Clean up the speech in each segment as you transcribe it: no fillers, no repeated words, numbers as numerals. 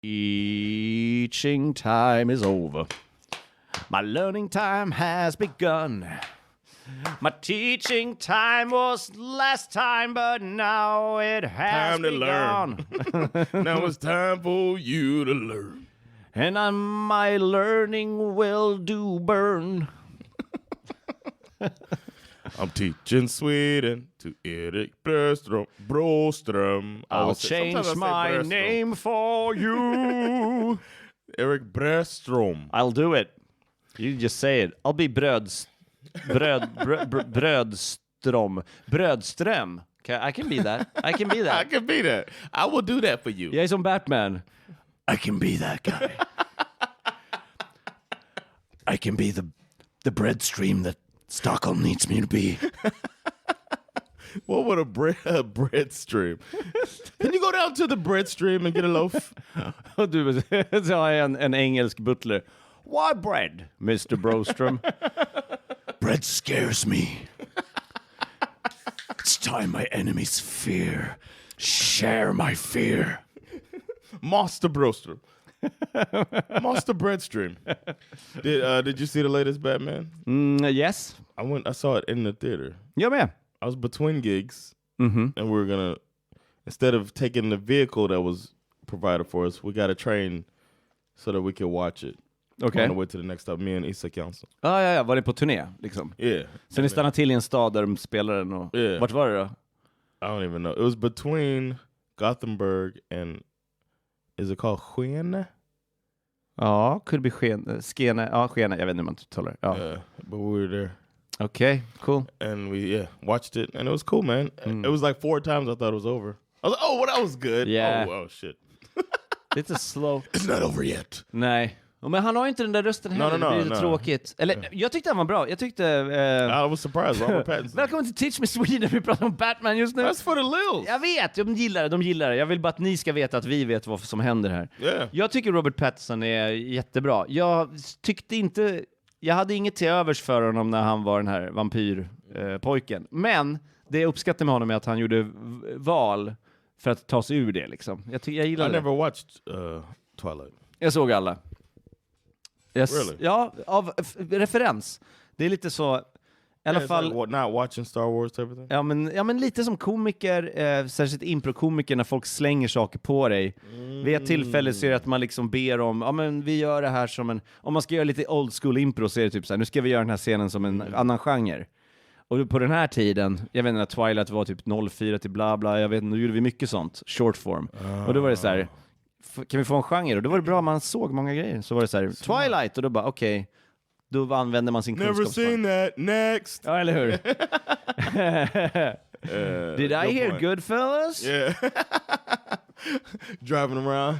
teaching time is over. My learning time has begun. My teaching time was last time, but now it has time to begun. learn. Now it's time for you to learn. And my learning will do burn. I'm teaching Sweden to Erik Broström. I'll change my name for you. Erik Broström. I'll do it. You just say it. I'll be Brödström. Okay, I can be that. I can be that. I can be that. I will do that for you. Jag är som Batman. I can be that guy. I can be the bread stream that Stockholm needs me to be. What would a bread stream? Can you go down to the bread stream and get a loaf? Du sa en engelsk butler. Why bread, Mr. Broström? Bread scares me. It's time my enemies fear. Share my fear. Master Broström. Master Breadstream. Did you see the latest Batman? Yes. I saw it in the theater. Jag med. I was between gigs, and we were gonna, instead of taking the vehicle that was provided for us, we got a train so that we could watch it. Okay. On the way to the next stop, me and Isak Jansson. Ja. Var det på turné liksom? Yeah. Så ni stannade till i en stad där de spelade den och... Yeah. Vart var det då? I don't even know. It was between Gothenburg and, is it called Skene? Ja, could be Skene. Ja, Skene. Jag vet inte hur man talar. Ja. But we were there. Okay, cool. And we watched it, and it was cool, man. It was like 4 times I thought it was over. I was like, oh, well, that was good. Yeah. Oh shit. Lite slow. It's not over yet. Nej. Men han har inte den där rösten heller. Det blir lite tråkigt. Eller, jag tyckte han var bra. Jag tyckte... I was surprised. Robert Pattinson. Välkommen till Teach Me Sweden. Vi pratar om Batman just nu. That's for the lils. Jag vet, de gillar det. Jag vill bara att ni ska veta att vi vet vad som händer här. Yeah. Jag tycker Robert Pattinson är jättebra. Jag tyckte inte... Jag hade inget till övers för honom när han var den här vampyrpojken. Men det jag uppskattar med honom är att han gjorde val för att ta sig ur det. Liksom. Jag gillar det. I never watched Twilight. Jag såg alla. Really? Ja, av referens. Det är lite så... I alla fall... Like, not watching Star Wars type of thing? Ja, men lite som komiker, särskilt improkomiker, när folk slänger saker på dig. Vid ett tillfälle så är det att man liksom ber om, ja men vi gör det här som en, om man ska göra lite old school impro så är det typ så här, nu ska vi göra den här scenen som en annan genre. Och på den här tiden, jag vet inte när Twilight var typ 04 till bla bla, jag vet inte, då gjorde vi mycket sånt, short form. Och då var det så här, kan vi få en genre? Och då var det bra, man såg många grejer. Så var det så här, Twilight, och då bara okej. Då använder man sin kunskap. Never seen that. Next. Ja, eller hur? Did I hear point. Goodfellas? Yeah. Driving around.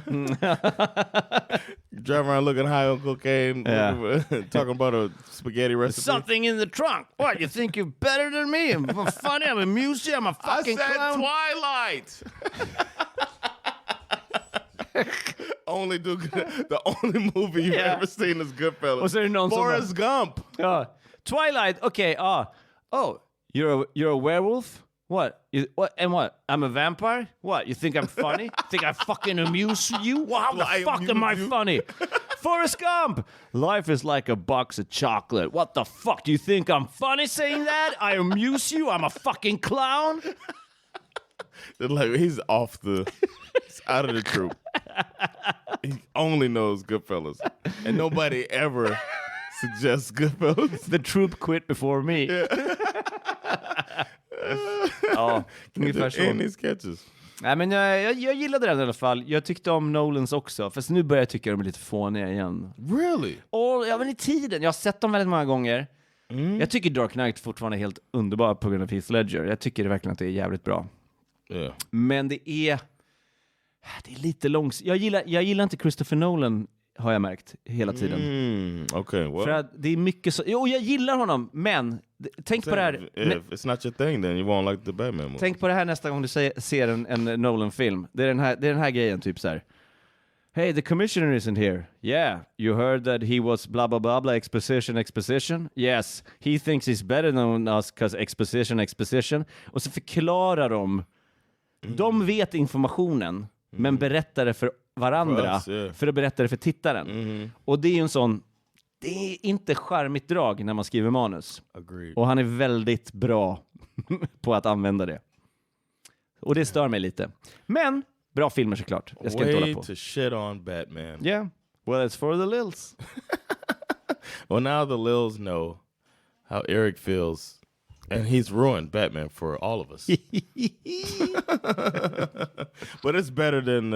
Driving around looking high on cocaine. Yeah. Talking about a spaghetti recipe. Something in the trunk. What, you think you're better than me? I'm funny, I'm amused you, I'm a fucking I said clown. Twilight. The only movie you've ever seen is Goodfellas. Och så är det någon Forrest Gump. Ja. Twilight, okay, Oh, you're a werewolf? What? And what? I'm a vampire? What? You think I'm funny? Think I fucking amuse you? Well, how the fuck am I funny? Forrest Gump! Life is like a box of chocolate. What the fuck? Do you think I'm funny saying that? I amuse you? I'm a fucking clown? Like, he's he's out of the troop. He only knows Goodfellas. And nobody ever suggests Goodfellas. The troop quit before me. Yeah. Ja, ungefär så. In his sketches. Nej, men jag gillade den i alla fall. Jag tyckte om Nolans också. Fast nu börjar jag tycka de är lite fåniga igen. Really? Och ja, men i tiden. Jag har sett dem väldigt många gånger. Jag tycker Dark Knight fortfarande är helt underbar på grund av Heath Ledger. Jag tycker verkligen att det är jävligt bra. Yeah. Men det är lite långt. Jag gillar inte Christopher Nolan, har jag märkt hela tiden. Okay, well. För att det är mycket så... Jo, jag gillar honom, men tänk på det här... If it's not your thing, then you won't like the Batman movie. Tänk på det här nästa gång du ser en Nolan-film. Det är den här grejen, typ så här. Hey, the commissioner isn't here. Yeah, you heard that he was blah blah blah blah exposition. Yes, he thinks he's better than us because exposition. Och så förklarar de. De vet informationen, men berättar det för varandra för att berätta det för tittaren. Och det är ju en sån, det är inte charmigt drag när man skriver manus. Agreed. Och han är väldigt bra på att använda det. Och det stör mig lite. Men bra filmer såklart. Jag ska inte hålla på. To shit on Batman. Yeah. Well, it's for the lils. Well, now the lils know how Erik feels. And he's ruined Batman for all of us. But it's better than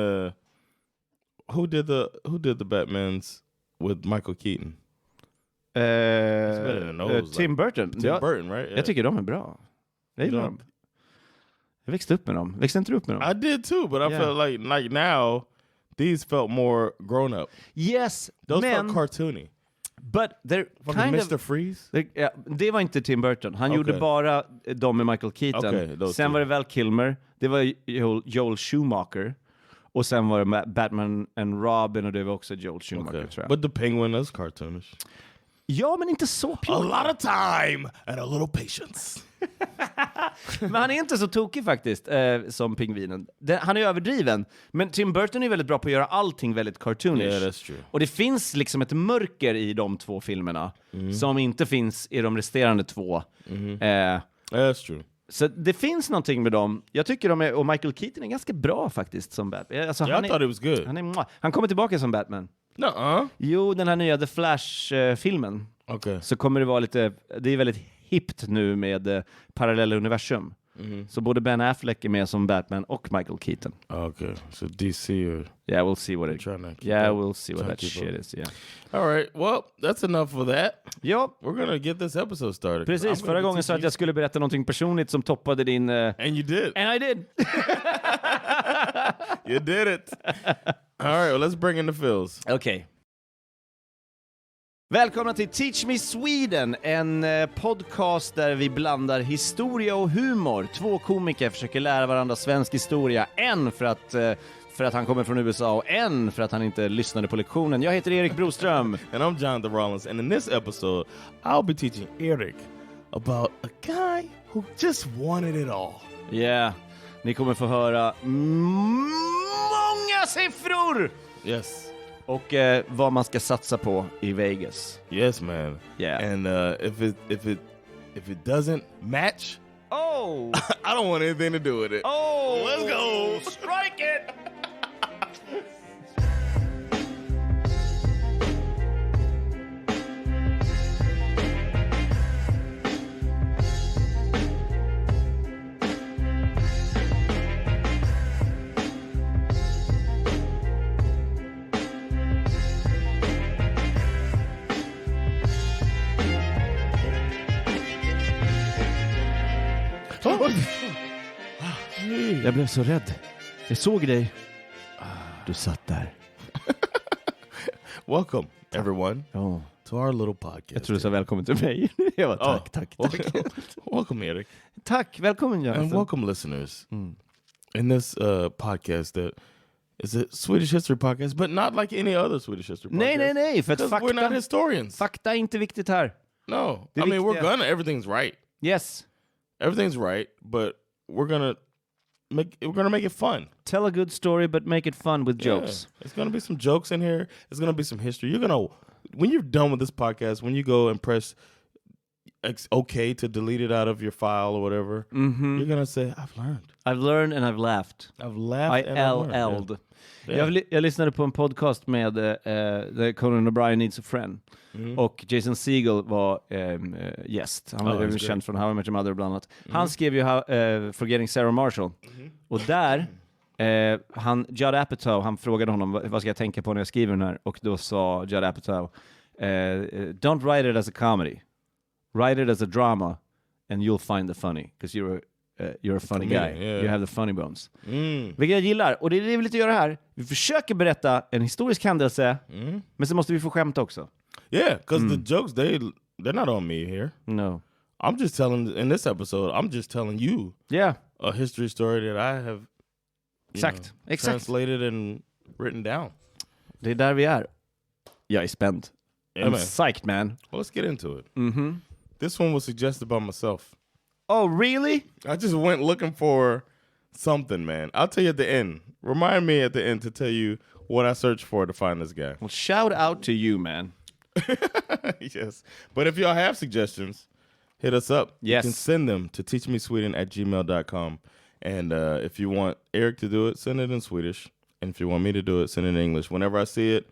who did the Batmans with Michael Keaton? It's better than those, Tim Burton. Tim Burton, right? Yeah. Jag tycker de är bra. Jag gillar dem. Jag växte upp med dem. Växte inte du upp med dem? I did too, but I felt like now these felt more grown up. Yes, those felt cartoony. But they're kind Mr. Freeze? Det var inte Tim Burton. Han gjorde bara dem med Michael Keaton. Sen var det Val Kilmer. Det var Joel Schumacher. Och sen var det Batman and Robin och det var också Joel Schumacher, tror jag. But the Penguin is cartoonish. Ja, men inte så pure. A lot of time and a little patience. Men han är inte så tokig faktiskt, som pingvinen. Han är överdriven. Men Tim Burton är väldigt bra på att göra allting väldigt cartoonish. Yeah, that's true. Och det finns liksom ett mörker i de två filmerna som inte finns i de resterande två. That's true. Så det finns någonting med dem. Jag tycker de är, och Michael Keaton är ganska bra faktiskt som Batman. Alltså, I thought it was good. Han kommer tillbaka som Batman. Jo, den här nya The Flash-filmen. Så kommer det vara lite, det är väldigt hippt nu med parallella universum. Så både Ben Affleck är med som Batman och Michael Keaton. Okay, so DC or... Yeah, we'll see what it... we'll see what that shit is, yeah. All right, well, that's enough for that. Ja. We're gonna get this episode started. Precis, förra gången sa att jag skulle berätta någonting personligt som toppade din... And you did. And I did. You did it. All right, well, let's bring in the fills. Okay. Välkomna till Teach Me Sweden, en podcast där vi blandar historia och humor. Två komiker försöker lära varandra svensk historia. En för att han kommer från USA och en för att han inte lyssnade på lektionen. Jag heter Erik Broström. And I'm Jonathan Rollins. And in this episode, I'll be teaching Erik about a guy who just wanted it all. Yeah, ni kommer få höra många siffror! Yes. Och vad man ska satsa på i Vegas. Yes, man. Yeah. And if it doesn't match, I don't want anything to do with it. Oh, let's go. Strike it. Jag blev så rädd. Jag såg dig. Du satt där. Welcome, everyone, to our little podcast. Jag tror du sa välkommen till mig. Jag var tack. Welcome, Erik. Tack, välkommen, Jonathan. And welcome, listeners. In this podcast that is a Swedish History podcast, but not like any other Swedish History podcast. Nej, för att we're not historians. Fakta är inte viktigt här. No, I mean, everything's right. Yes. Everything's right, but we're gonna make it fun. Tell a good story, but make it fun with jokes. It's gonna be some jokes in here. It's gonna be some history. When you're done with this podcast, when you go and press okay to delete it out of your file or whatever, you're gonna say, I've learned and I've laughed. I've learned. Jag lyssnade på en podcast med Conan O'Brien Needs a Friend. Och Jason Segel var gäst. Han var även känd från How I Met Your Mother bland annat. Han skrev ju Forgetting Sarah Marshall. Och där Judd Apatow, han frågade honom vad ska jag tänka på när jag skriver den här, och då sa Judd Apatow don't write it as a comedy, write it as a drama and you'll find the funny, because you're a funny guy. You have the funny bones. Vilket jag gillar. Och det är det vi vill lite göra här. Vi försöker berätta en historisk händelse, men så måste vi få skämta också. Yeah, because the jokes, they're not on me here. No. I'm just telling, in this episode, I'm just telling you a history story that I have translated and written down. Det är där vi är. Jag är spänd. I'm psyched, man. Well, let's get into it. This one was suggested by myself. Oh, really? I just went looking for something, man. I'll tell you at the end. Remind me at the end to tell you what I searched for to find this guy. Well, shout out to you, man. Yes. But if y'all have suggestions, hit us up. Yes. You can send them to teachmesweden@gmail.com. And if you want Erik to do it, send it in Swedish. And if you want me to do it, send it in English. Whenever I see it,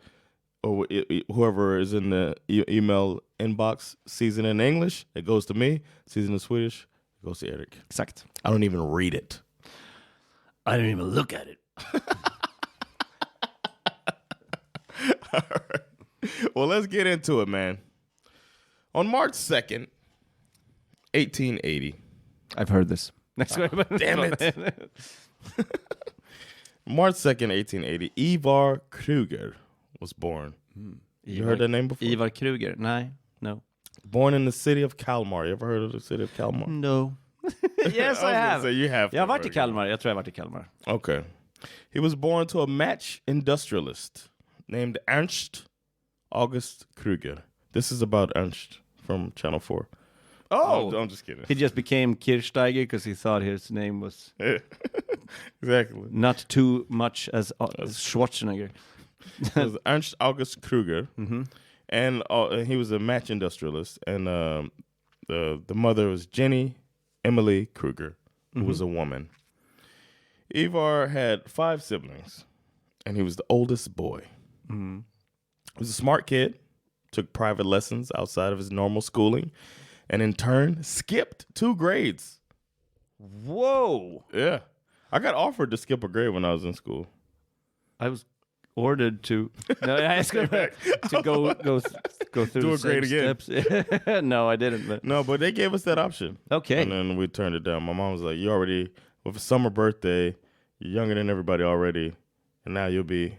or whoever is in the email inbox sees it in English, it goes to me. Sees it in Swedish, it goes to Erik. Exakt. I don't even read it. I don't even look at it. All right. Well, let's get into it, man. On March 2nd, 1880. I've heard this. Next Damn it. March 2nd, 1880, Ivar Kreuger was born. You heard that name before? Ivar Kreuger? No. Born in the city of Kalmar. You ever heard of the city of Kalmar? No. Yes, I have. So you have. Jag har varit i Kalmar. Jag tror jag har varit i Kalmar. Okay. He was born to a match industrialist named Ernst August Kreuger. This is about Ernst from Channel 4. Oh! I'm just kidding. He just became Kirchsteiger because he thought his name was exactly not too much as Schwarzenegger. It was Ernst August Kreuger. Mm-hmm. And he was a match industrialist. And the mother was Jenny Emily Kreuger, who was a woman. Ivar had 5 siblings, and he was the oldest boy. Mm-hmm. He was a smart kid, took private lessons outside of his normal schooling, and in turn, skipped 2 grades. Whoa! Yeah. I got offered to skip a grade when I was in school. I was ordered to to go through do the a grade again. steps. No, I didn't. But. No, but they gave us that option. Okay. And then we turned it down. My mom was like, you already, with a summer birthday, you're younger than everybody already, and now you'll be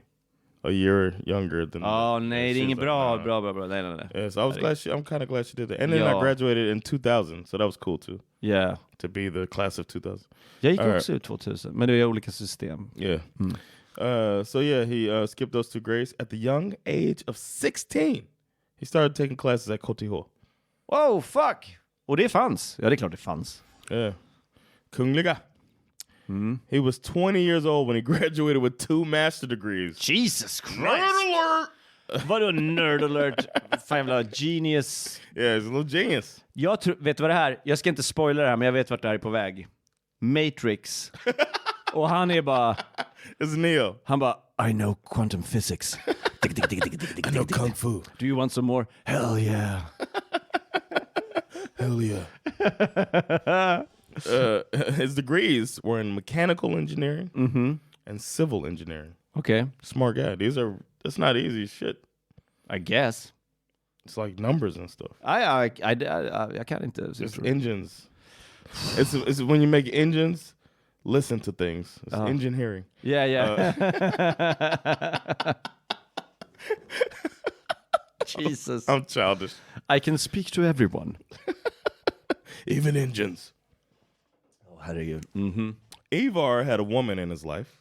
a year younger than... Oh, nej, det är inget bra. Nej. Yeah, so I'm kind of glad she did that. And then I graduated in 2000, so that was cool too. Yeah. To be the class of 2000. Jag gick också ut 2000, men det är olika system. Yeah. So yeah, he skipped those 2 grades. At the young age of 16, he started taking classes at KTH. Oh, fuck! Och det fanns. Ja, det är klart det fanns. Yeah. Kungliga. He was 20 years old when he graduated with 2 master degrees. Jesus Christ! Nerd alert! Vadå nerd alert? Fan jävla genius. Yeah, he's a little genius. Vet du vad det här? Jag ska inte spoila det här, men jag vet vart det här är på väg. Matrix. Och han är bara... It's Neo. Han bara, I know quantum physics. I know kung fu. Do you want some more? Hell yeah. Hell yeah. His degrees were in mechanical engineering and civil engineering. Okay. Smart guy. That's not easy shit. I guess. It's like numbers and stuff. I can't inte. It's engines. It's when you make engines, listen to things. It's engineering. Yeah. Jesus. I'm childish. I can speak to everyone. Even engines. Oh, herregud. Ivar had a woman in his life.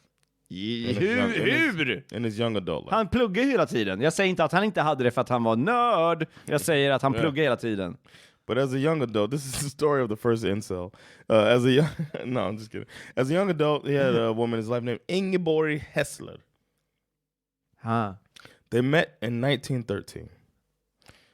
Hur? In his young adult life. Han pluggar hela tiden. Jag säger inte att han inte hade det för att han var nörd. Jag säger att han pluggar hela tiden. But as a young adult, this is the story of the first incel. No, I'm just kidding. As a young adult, he had a woman in his life named Ingeborg Hessler. They met in 1913.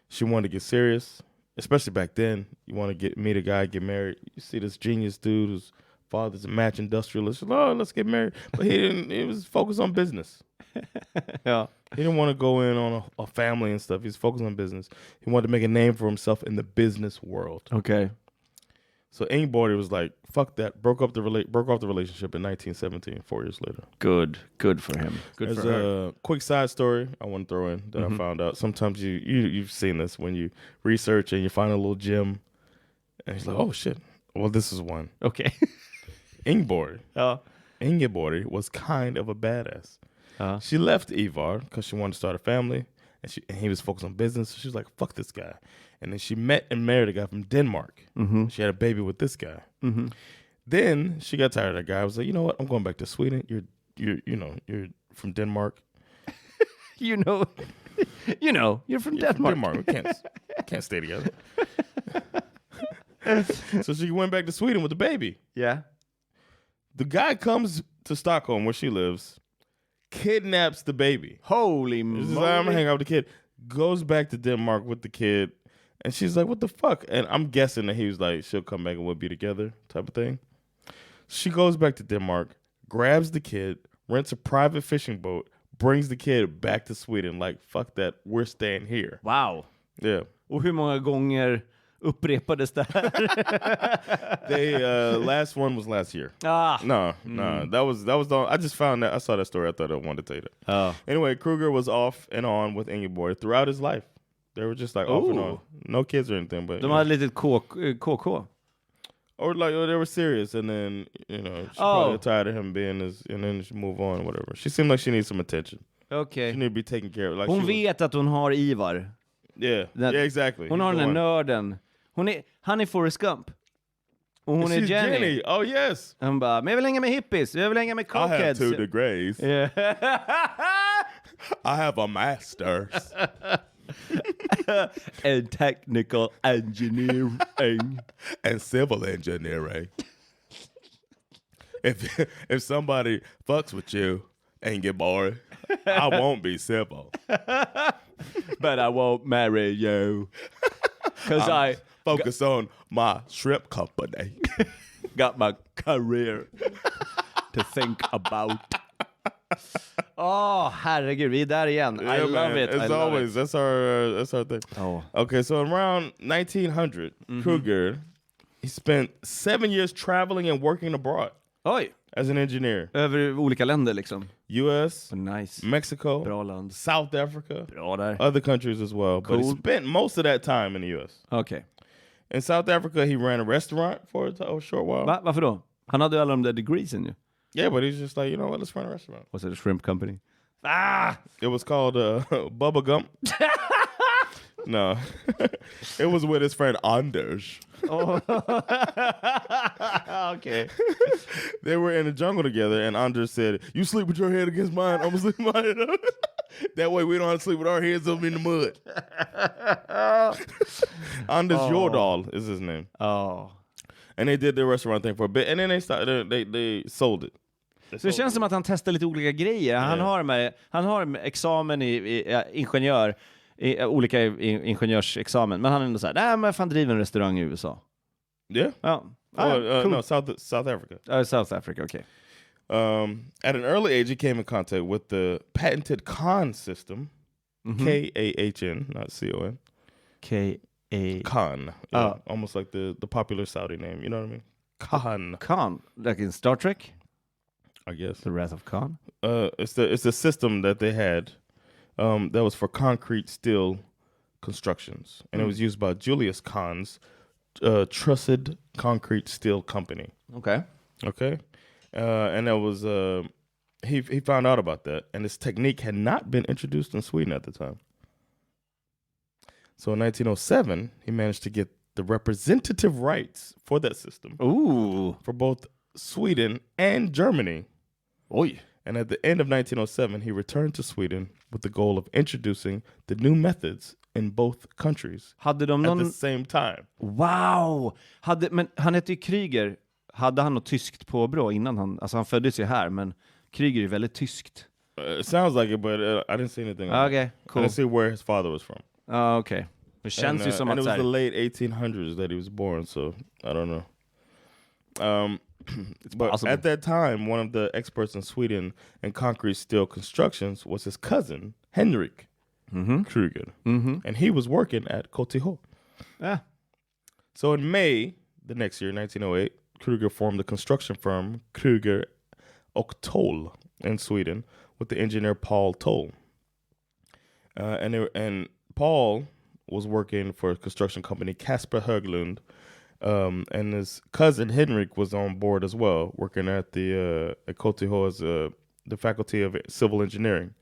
She wanted to get serious, especially back then. You want to meet a guy, get married. You see this genius dude whose father's a match industrialist. Oh, let's get married. But he didn't. He was focused on business. Yeah. He didn't want to go in on a family and stuff. He's focused on business. He wanted to make a name for himself in the business world. Okay. So Ingeborg was like, "Fuck that!" Broke off the relationship in 1917. 4 years later. Good for him. Good There's for her. a quick side story I want to throw in that I found out. Sometimes you've seen this when you research and you find a little gem, and he's like, "Oh shit!" Well, this is one. Okay. Ingeborg was kind of a badass. She left Ivar because she wanted to start a family, and he was focused on business. So she was like, "Fuck this guy," and then she met and married a guy from Denmark. She had a baby with this guy. Then she got tired of that guy. I was like, "You know what? I'm going back to Sweden. You're from Denmark. You're from Denmark. We can't stay together." So she went back to Sweden with the baby. Yeah. The guy comes to Stockholm where she lives, kidnaps the baby. Holy moly. She's like, I'm gonna hang out with the kid. Goes back to Denmark with the kid. And she's like, what the fuck? And I'm guessing that he was like, she'll come back and we'll be together type of thing. She goes back to Denmark, grabs the kid, rents a private fishing boat, brings the kid back to Sweden. Like, fuck that, we're staying here. Wow. Yeah. Och hur många gånger upprepades det här? They last one was last year. No. That was the I just found that I saw that story. I thought I wanted to tell you that. Anyway, Kreuger was off and on with Ingeborg throughout his life. They were just like off and on. No kids or anything, but de hade lite KK. Or like they were serious, and then she probably got tired of him being this, and then she move on, whatever. She seemed like she needs some attention. Okay. She need to be taken care of. Like hon vet att hon har Ivar. Yeah, exactly. Hon har den nörden. Han är Forrest Gump. Och hon är Jenny. Oh yes. Han bara, men jag vill hänga med hippies. Jag vill hänga med cokeheads. I have 2 degrees. Yeah. I have a master's. And technical engineering. And civil engineering. If somebody fucks with you and get bored, I won't be civil. But I won't marry you. Because I focus on my shrimp company. Got my career to think about. Herregud, vi är där igen. I love it. As always, that's our thing. Okay, so around 1900, Kreuger, he spent 7 years traveling and working abroad. Oj. As an engineer. Över olika länder liksom. US, nice. Mexico, bra land. South Africa, bra där. Other countries as well. Cool. But he spent most of that time in the US. Okay. In South Africa, he ran a restaurant for a short while. Varför då? Han hade ju alla de där degreesen ju. Yeah, but he's just like, you know what, let's run a restaurant. Was it a shrimp company? It was called Bubba Gump. No. It was with his friend Anders. Okay. They were in the jungle together, and Anders said, you sleep with your head against mine, I'm gonna sleep with mine. That way we don't have to sleep with our heads up in the mud. Anders Jordahl is his name. And they did the restaurant thing for a bit, and then they sold it. Så det känns som att han testar lite olika grejer. Han har examen i ingenjör, i olika ingenjörsexamen, men han är ändå så här, nej men fan driver en restaurang i USA. Yeah? Cool. No, South Africa. South Africa, okay. At an early age, he came in contact with the patented Khan system, K-A-H-N, not C-O-N. K-A... Khan. Yeah, almost like the popular Saudi name, you know what I mean? Khan. Khan, like in Star Trek? I guess. The Wrath of Khan? It's a system that they had that was for concrete steel constructions. And it was used by Julius Khan's Trusted Concrete Steel Company. Okay. And that was he found out about that, and this technique had not been introduced in Sweden at the time. So in 1907, he managed to get the representative rights for that system. Ooh. For both Sweden and Germany. Oj. And at the end of 1907, he returned to Sweden with the goal of introducing the new methods in both countries hade de någon... at the same time. Wow! Men han hette ju Kreuger. Hade han något tyskt påbrå innan han... Alltså han föddes ju här, men Kreuger är väldigt tyskt. It sounds like it, but I didn't see anything. Okay, cool. I didn't see where his father was from. Okay. Det känns ju som att... And it was the late 1800s that he was born, so I don't know. But possible. At that time, one of the experts in Sweden in concrete steel constructions was his cousin, Henrik Kreuger. And he was working at KTH. So in May, the next year, 1908, Kreuger formed the construction firm Kreuger och Toll in Sweden with the engineer Paul Toll. And Paul was working for a construction company, Kasper Höglund, and his cousin Henrik was on board as well, working at the at KTH as the faculty of civil engineering,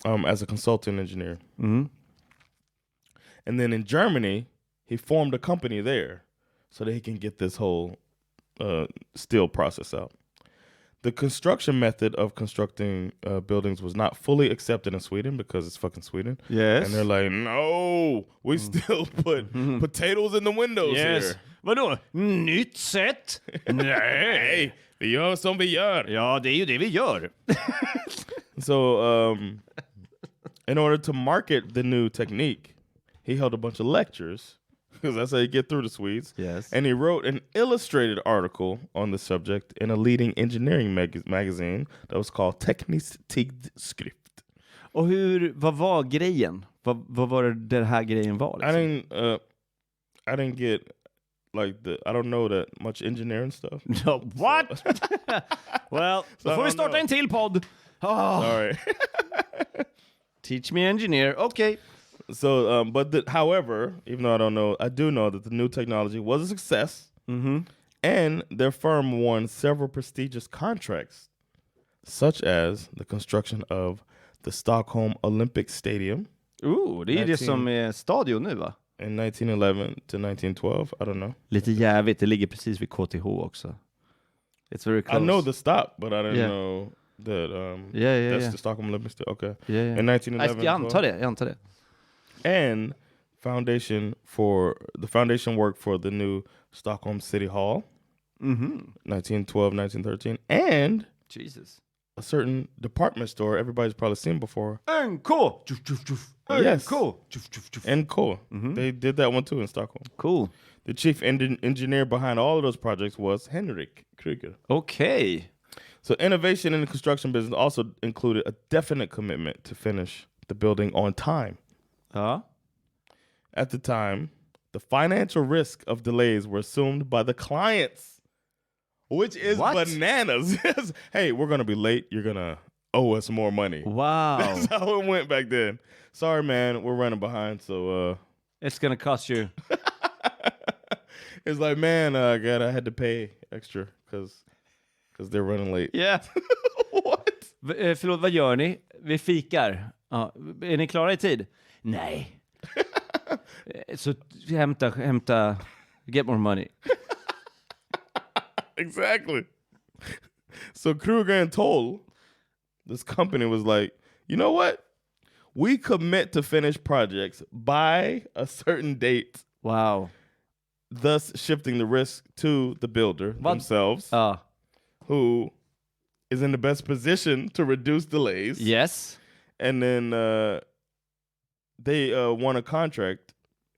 as a consultant engineer. And then in Germany, he formed a company there so that he can get this whole steel process out. The construction method of constructing buildings was not fully accepted in Sweden because it's fucking Sweden. Yes. And they're like, no, we still put potatoes in the windows here. Vadå? Nytt sätt? Nej, vi gör som vi gör. Ja, det är ju det vi gör. So, in order to market the new technique, he held a bunch of lectures, because that's how you get through the Swedes. Yes. And he wrote an illustrated article on the subject in a leading engineering magazine that was called Teknisk Tidskrift. Och vad var grejen? Vad var det här grejen var? Liksom? I didn't get I don't know that much engineering stuff. No, what? Well, då får vi starta en till podd. Sorry. Teach me engineer. Okay. So, however, even though I don't know, I do know that the new technology was a success, and their firm won several prestigious contracts, such as the construction of the Stockholm Olympic Stadium. Det är det som är stadion nu, va? In 1911 to 1912, I don't know. Lite jävigt, det ligger precis vid KTH också. It's very close. I know the stop, but I didn't know that that's the Stockholm Olympic Stadium. Okay. Yeah. In 1911. Jag antar det. And the foundation work for the new Stockholm City Hall, 1912, 1913, and Jesus. a certain department store everybody's probably seen before. NK! Yes. NK. They did that one too in Stockholm. Cool. The chief engineer behind all of those projects was Erik Kreuger. Okay. So innovation in the construction business also included a definite commitment to finish the building on time. At the time, the financial risk of delays were assumed by the clients, which is bananas. Hey, we're going to be late. You're going to owe us more money. Wow. That's how it went back then. Sorry, man. We're running behind, so... It's going to cost you. It's like, man, I had to pay extra because they're running late. Yeah. What? Förlåt, vad gör ni? Vi fikar. Är ni klara i tid? Nej. Så hämta, get more money. Exactly. So Kreuger and Toll, this company was like, you know what? We commit to finish projects by a certain date. Wow. Thus shifting the risk to the builder themselves, who is in the best position to reduce delays. Yes. And then they won a contract.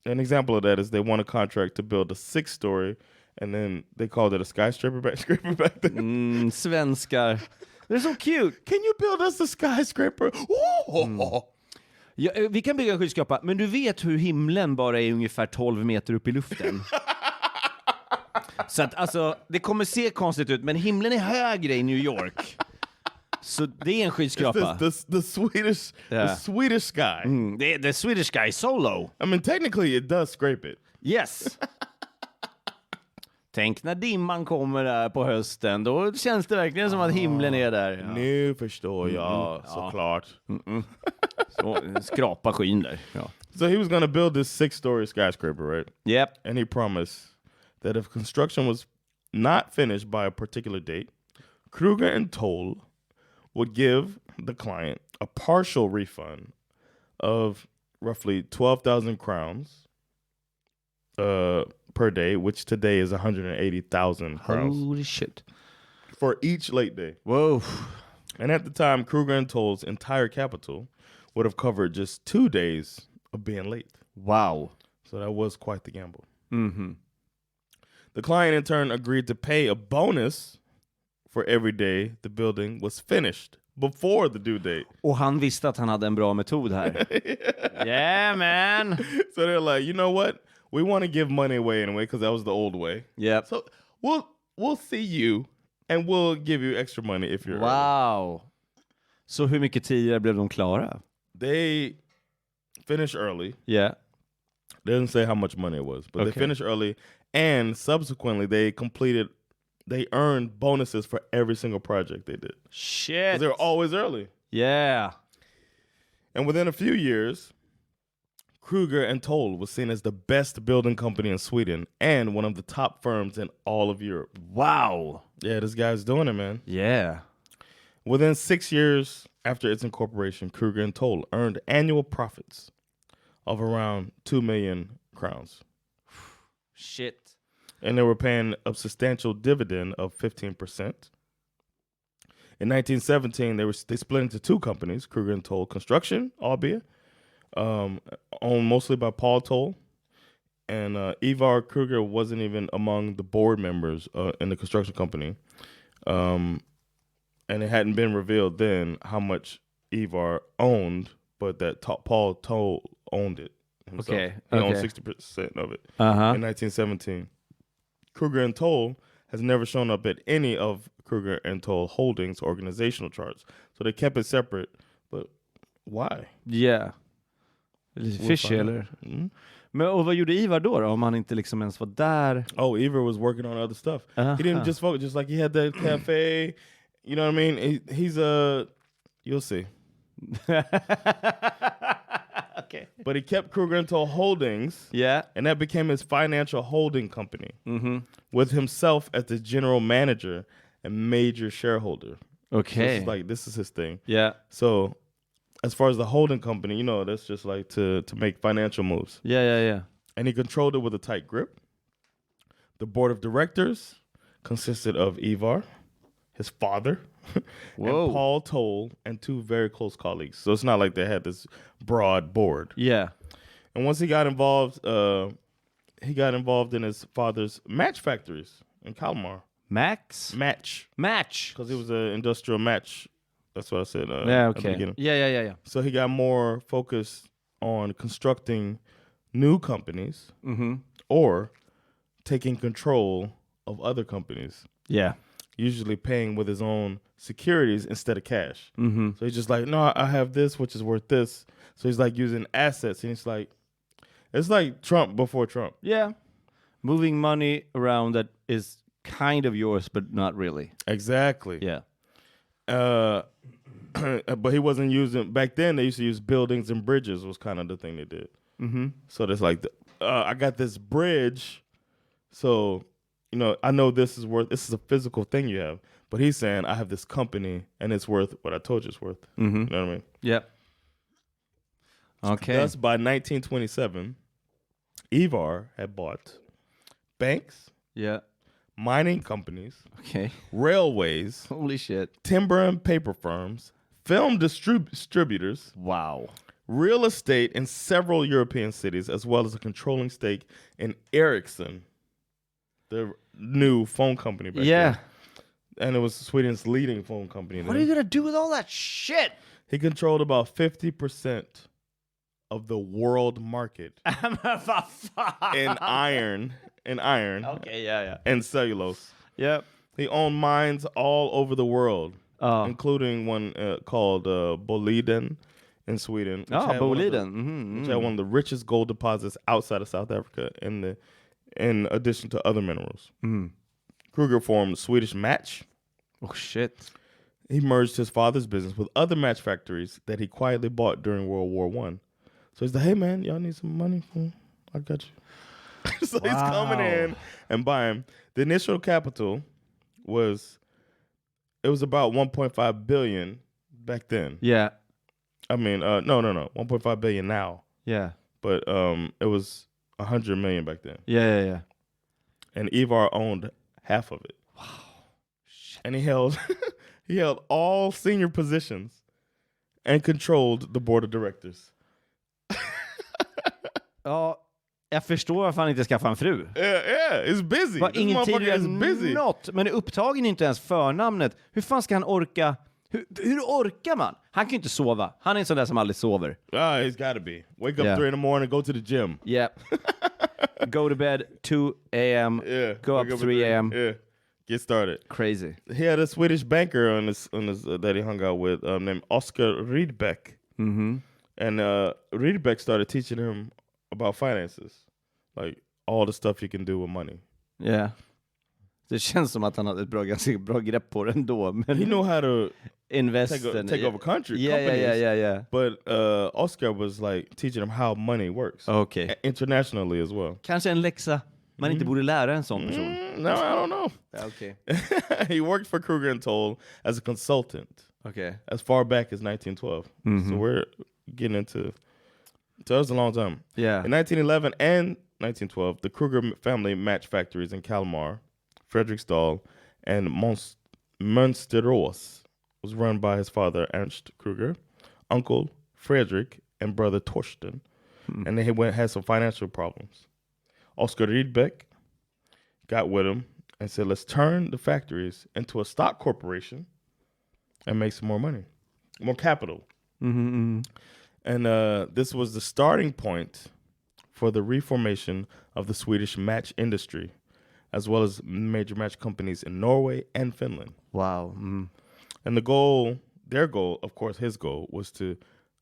An example of that is they won a contract to build a 6-story, and then they called it a skyscraper back then. Svenskar. They're so cute. Can you build us a skyscraper? Ja, vi kan bygga en skyskrapa, men du vet hur himlen bara är ungefär 12 meter upp i luften. Så att alltså, det kommer se konstigt ut, men himlen är högre i New York. Så det är en skyskrapa. The Swedish sky. The Swedish sky so low. I mean, technically it does scrape it. Yes. Tänk när dimman kommer där på hösten, då känns det verkligen som att himlen är där. Ja. Nu förstår jag, såklart. Så skrapa skyn där. Ja. So he was going to build this 6-story skyscraper, right? Yep. And he promised that if construction was not finished by a particular date, Kreuger and Toll would give the client a partial refund of roughly 12,000 crowns per day, which today is 180,000 crowns. Holy shit. For each late day. Whoa. And at the time, Kreuger and Toll's entire capital would have covered just 2 days of being late. Wow. So that was quite the gamble. Mm-hmm. The client in turn agreed to pay a bonus for every day the building was finished before the due date. Och han visste att han hade en bra metod här. Yeah, man. So they're like, you know what? We want to give money away anyway because that was the old way. Yeah. So we'll see you and we'll give you extra money if you're Wow. early. Så hur mycket tidigare blev de klara? They finished early. Yeah. They didn't say how much money it was, but they finished early, and subsequently they earned bonuses for every single project they did. Shit. They were always early. Yeah. And within a few years, Kreuger and Toll was seen as the best building company in Sweden and one of the top firms in all of Europe. Wow. Yeah, this guy's doing it, man. Yeah. Within 6 years after its incorporation, Kreuger and Toll earned annual profits of around 2 million crowns. Shit. And they were paying a substantial dividend of 15%. In 1917, they split into two companies, Kreuger and Toll Construction, albeit, owned mostly by Paul Toll. And Ivar Kreuger wasn't even among the board members in the construction company. And it hadn't been revealed then how much Ivar owned, but that Paul Toll owned it himself. Okay. He owned 60% of it Uh-huh. in 1917. Kreuger and Toll has never shown up at any of Kreuger and Toll Holdings organizational charts. So they kept it separate. But why? Yeah. Lite fishy, eller? Mm. Men och vad gjorde Ivar då om han inte liksom ens var där? Oh, Ivar was working on other stuff. Uh-huh. He didn't just focus, just like he had that cafe. You know what I mean? He's you'll see. Okay. But he kept Kreuger and Toll Holdings. Yeah. And that became his financial holding company. Mm-hmm. With himself as the general manager and major shareholder. Okay. So this is his thing. Yeah. So as far as the holding company, that's just like to make financial moves. Yeah. And he controlled it with a tight grip. The board of directors consisted of Ivar, his father, and Paul Toll, and two very close colleagues. So it's not like they had this broad board. Yeah. And once he got involved in his father's match factories in Kalmar. Match. Because he was an industrial match. That's what I said. Yeah, okay. At the beginning. Yeah. So he got more focused on constructing new companies or taking control of other companies. Yeah. Usually paying with his own securities instead of cash. Mm-hmm. So he's just like, no, I have this, which is worth this. So he's like using assets. And it's like Trump before Trump. Yeah. Moving money around that is kind of yours, but not really. Exactly. Yeah. But he wasn't using, back then they used to use buildings and bridges was kind of the thing they did. Mm-hmm. So there's like, I got this bridge. So, I know this is a physical thing you have. But he's saying, I have this company and it's worth what I told you it's worth. Mm-hmm. You know what I mean? Yeah. Okay. Thus, by 1927, Ivar had bought banks. Yeah. Mining companies. Okay. Railways. Holy shit. Timber and paper firms. Film distributors. Wow. Real estate in several European cities, as well as a controlling stake in Ericsson, the new phone company back then. And it was Sweden's leading phone company. What are you going to do with all that shit? He controlled about 50% of the world market in iron. Okay, yeah. And cellulose. Yep. He owned mines all over the world, including one called Boliden in Sweden. Boliden. Which had one of the richest gold deposits outside of South Africa, in addition to other minerals. Kreuger formed Swedish Match. Oh, shit. He merged his father's business with other match factories that he quietly bought during World War I. So he's like, hey, man, y'all need some money? I got you. So he's coming in and buying. The initial capital was about 1.5 billion back then. Yeah. I mean, no, 1.5 billion now. Yeah. But it was 100 million back then. Yeah. And Ivar owned half of it. Wow. Shit. And he held all senior positions and controlled the board of directors. Ja, jag förstår varför han inte skaffade en fru. Yeah, it's busy. Var ingenting är något, men är upptagen inte ens förnamnet. Hur fan ska han orka? Hur orkar man? Han kan ju inte sova. Han är en sån där som aldrig sover. He's gotta be. Wake up 3 in the morning, go to the gym. Yeah. Go to bed 2 a.m. Yeah. Go up 3 a.m. Yeah. Get started. Crazy. He had a Swedish banker on his that he hung out with named Oscar Rydbeck. Mm-hmm. And Rydbeck started teaching him about finances. Like all the stuff you can do with money. Yeah. Det känns som att han hade ett bra grepp på det ändå. Men he knew how to invest take over companies. Yeah. But Oscar was like teaching him how money works. Okay. Internationally as well. Kanske en läxa man inte borde lära en sån person. No, I don't know. Okay. He worked for Kreuger and Toll as a consultant. Okay. As far back as 1912. Mm-hmm. So we're getting into... So that was a long time. Yeah. In 1911 and 1912, the Kreuger family match factories in Kalmar, Fredriksdal, and Mönsterås was run by his father, Ernst Kreuger, uncle, Frederick, and brother, Torsten. And they had some financial problems. Oscar Rydbeck got with him and said, let's turn the factories into a stock corporation and make some more money, more capital. And this was the starting point for the reformation of the Swedish match industry, as well as major match companies in Norway and Finland. Wow. And their goal, of course, his goal was to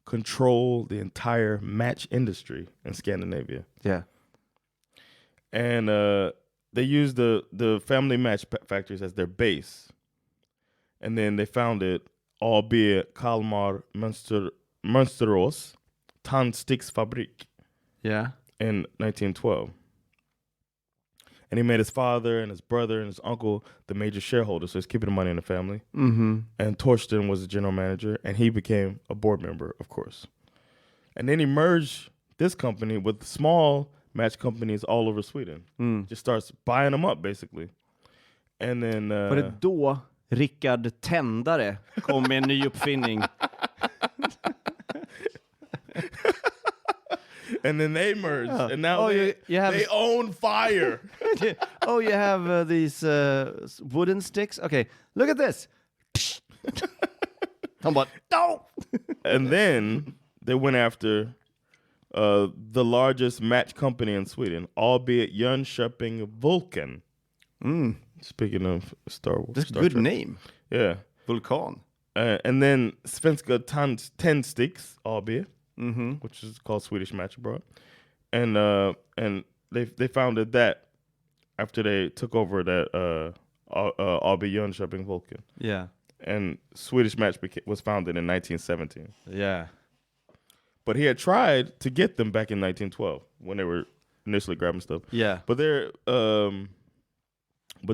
control the entire match industry in Scandinavia. Yeah. And they used the family match factories as their base. And then they founded AB Kalmar Mönsterås Tandsticksfabrik in 1912. And he made his father and his brother and his uncle the major shareholders, so he's keeping the money in the family. And Torsten was the general manager, and he became a board member, of course. And then he merged this company with small match companies all over Sweden. Just starts buying them up, basically. And then... Var det då Rickard Tändare kom med en ny uppfinning? And then they merged, and now they own fire. You have these wooden sticks? Okay, look at this. No! And then they went after the largest match company in Sweden, albeit Jönköping Vulkan. Speaking of Star Wars. That's a good name. Yeah. Vulkan. And then Svenska Tändsticks AB, which is called Swedish Match Abroad. And they founded that after they took over that AB Jönköping Vulkan. Yeah. And Swedish Match was founded in 1917. Yeah. But he had tried to get them back in 1912 when they were initially grabbing stuff. Yeah. But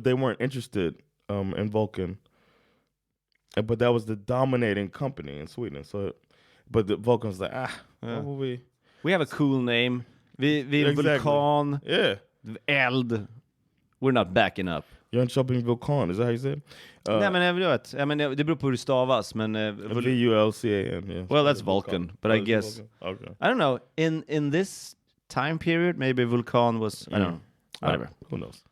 they weren't interested in Vulcan. But that was the dominating company in Sweden. So, but the Vulcan's like, what will we? We have a cool name. Vi Vulkan. Yeah. Eld. We're not backing up. Jönköping Vulkan, is that how you say it? Nej, men det beror på hur det stavas, men Vulcan, yeah. Well, that's Vulcan, but I guess okay. I don't know. In this time period, maybe Vulkan was I don't know. Whatever. Who knows?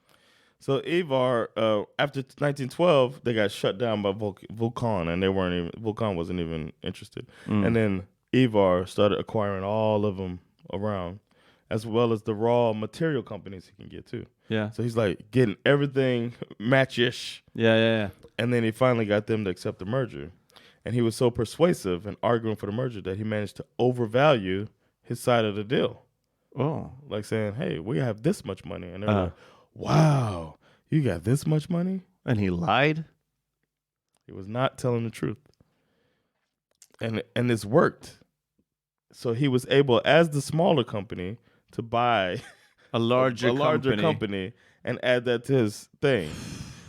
So Ivar, after 1912, they got shut down by Vulcan, and Vulcan wasn't even interested. And then Ivar started acquiring all of them around, as well as the raw material companies he can get too. Yeah. So he's like getting everything match-ish. Yeah. And then he finally got them to accept the merger. And he was so persuasive and arguing for the merger that he managed to overvalue his side of the deal. Oh. Like saying, hey, we have this much money. And they're like, wow, you got this much money? And he lied? He was not telling the truth. And this worked. So he was able, as the smaller company, to buy a larger company and add that to his thing.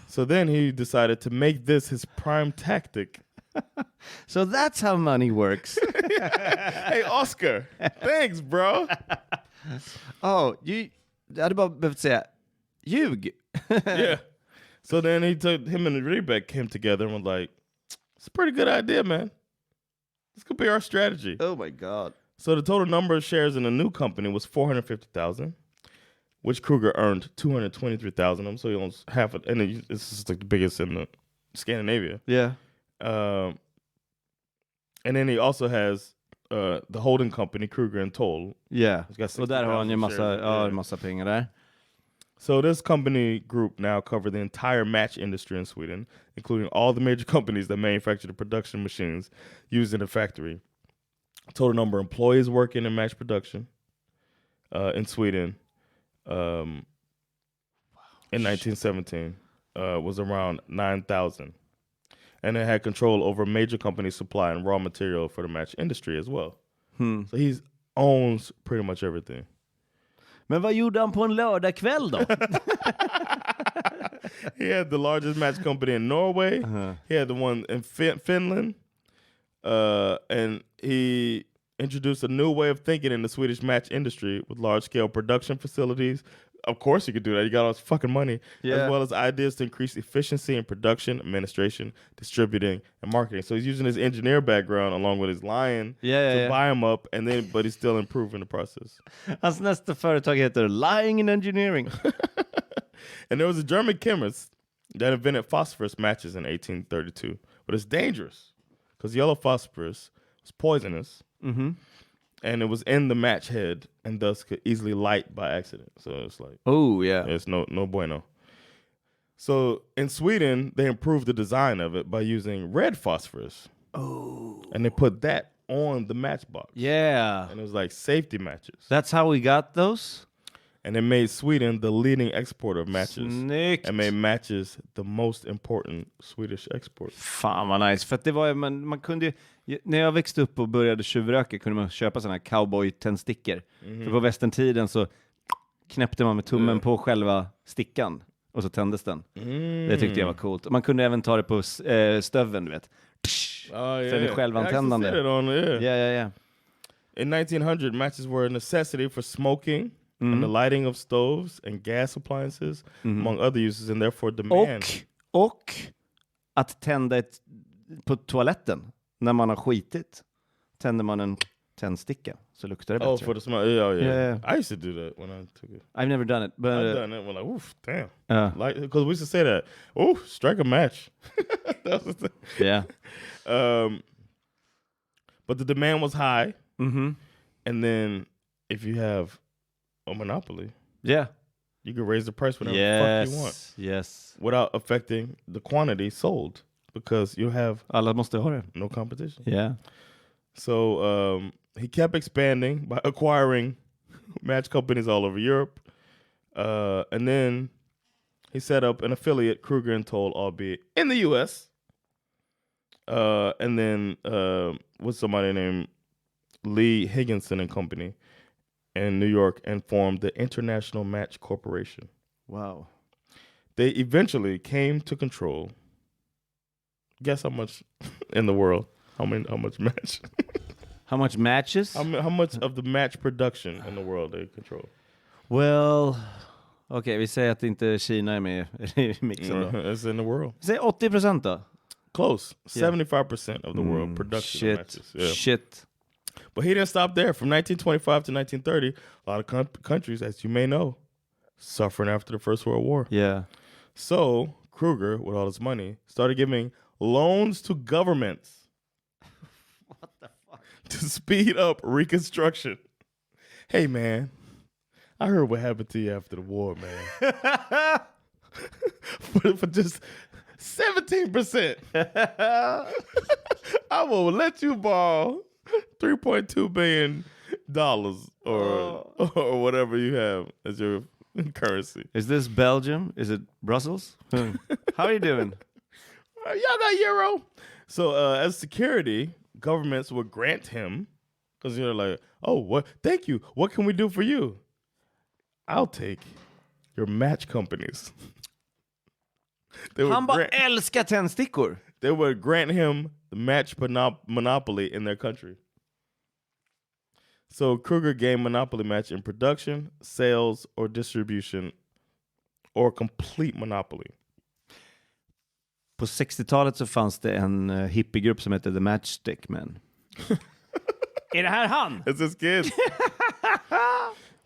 So then he decided to make this his prime tactic. So that's how money works. Hey, Oscar. Thanks, bro. Jag hade bara behövt säga ljug. Yeah. So then him and Rydbeck came together and was like, it's a pretty good idea, man. This could be our strategy. Oh my God. So the total number of shares in the new company was 450,000, which Kreuger earned 223,000 of them. So he owns half of, and this is like the biggest in Scandinavia. Yeah. And then he also has the holding company, Kreuger and Toll. Yeah. Och där har han ju massa pengar där. So this company group now covered the entire match industry in Sweden, including all the major companies that manufacture the production machines used in the factory. Total number of employees working in match production in Sweden in 1917 was around 9,000. And it had control over major companies supplying raw material for the match industry as well. So he owns pretty much everything. Men vad gjorde han på en lördagkväll då? He had the largest match company in Norway. He had the one in Finland. And he introduced a new way of thinking in the Swedish match industry with large-scale production facilities, Of course he could do that. He got all his fucking money. Yeah. As well as ideas to increase efficiency in production, administration, distributing, and marketing. So he's using his engineer background along with his lying to buy him up, but he's still improving the process. Hans nästa företag heter Lying in Engineering. And there was a German chemist that invented phosphorus matches in 1832. But it's dangerous because yellow phosphorus was poisonous. Mm-hmm. And it was in the match head and thus could easily light by accident. So it's like, it's no bueno. So in Sweden, they improved the design of it by using red phosphorus. Oh. And they put that on the matchbox. Yeah. And it was like safety matches. That's how we got those? And it made Sweden the leading exporter of matches. Snyggt. And made matches the most important Swedish export. Fan vad nice. För att det var man kunde när jag växte upp och började tjuvröka kunde man köpa såna här cowboy-tändstickor. För på västerntiden så knäppte man med tummen på själva stickan och så tändes den. Det tyckte jag var coolt. Man kunde även ta det på stöven, du vet. Så det är självantändande. Yeah. In 1900, matches were a necessity for smoking and the lighting of stoves and gas appliances, among other uses, and therefore demand. Och att tända på toaletten när man har skitit. Tänder man en tändsticka så luktar det bättre. Oh, for the smell. Yeah. I used to do that when I took it. I've never done it, but I've done it when like, oof, damn. Like, because we used to say that, oof, strike a match. That was the thing. Yeah. But the demand was high. Mm-hmm. And then if you have a monopoly, you can raise the price whatever the fuck you want. Yes. Without affecting the quantity sold. Because you have alla måste ha det. No competition. Yeah. So he kept expanding by acquiring match companies all over Europe. And then he set up an affiliate, Kreuger and Toll, albeit in the US. And then with somebody named Lee Higginson and Company in New York and formed the International Match Corporation. Wow. They eventually came to control, guess how much in the world? How much match? How much matches? How much of the match production in the world they control? Well, vi säger att inte Kina är med i mixen då. It's in the world. Säg 80% då. Close. 75% of the world production of matches. Yeah. Shit. But he didn't stop there. From 1925 to 1930, a lot of countries, as you may know, suffering after the First World War. Yeah. So Kreuger, with all his money, started giving loans to governments. What the fuck? To speed up reconstruction. Hey, man, I heard what happened to you after the war, man. for just 17%. I will let you borrow $3.2 billion or whatever you have as your currency. Is this Belgium? Is it Brussels? How are you doing? Y'all got euro. So as security, governments would grant him, because you're like, oh, what? Thank you. What can we do for you? I'll take your match companies. Han bara älskar tändstickor. They would grant him the match monopoly in their country. So Kreuger gained monopoly match in production, sales, or distribution, or complete monopoly. På 60-talet så fanns det en hippiegrupp som hette The Matchstick Men. Är det här han? It's his kid.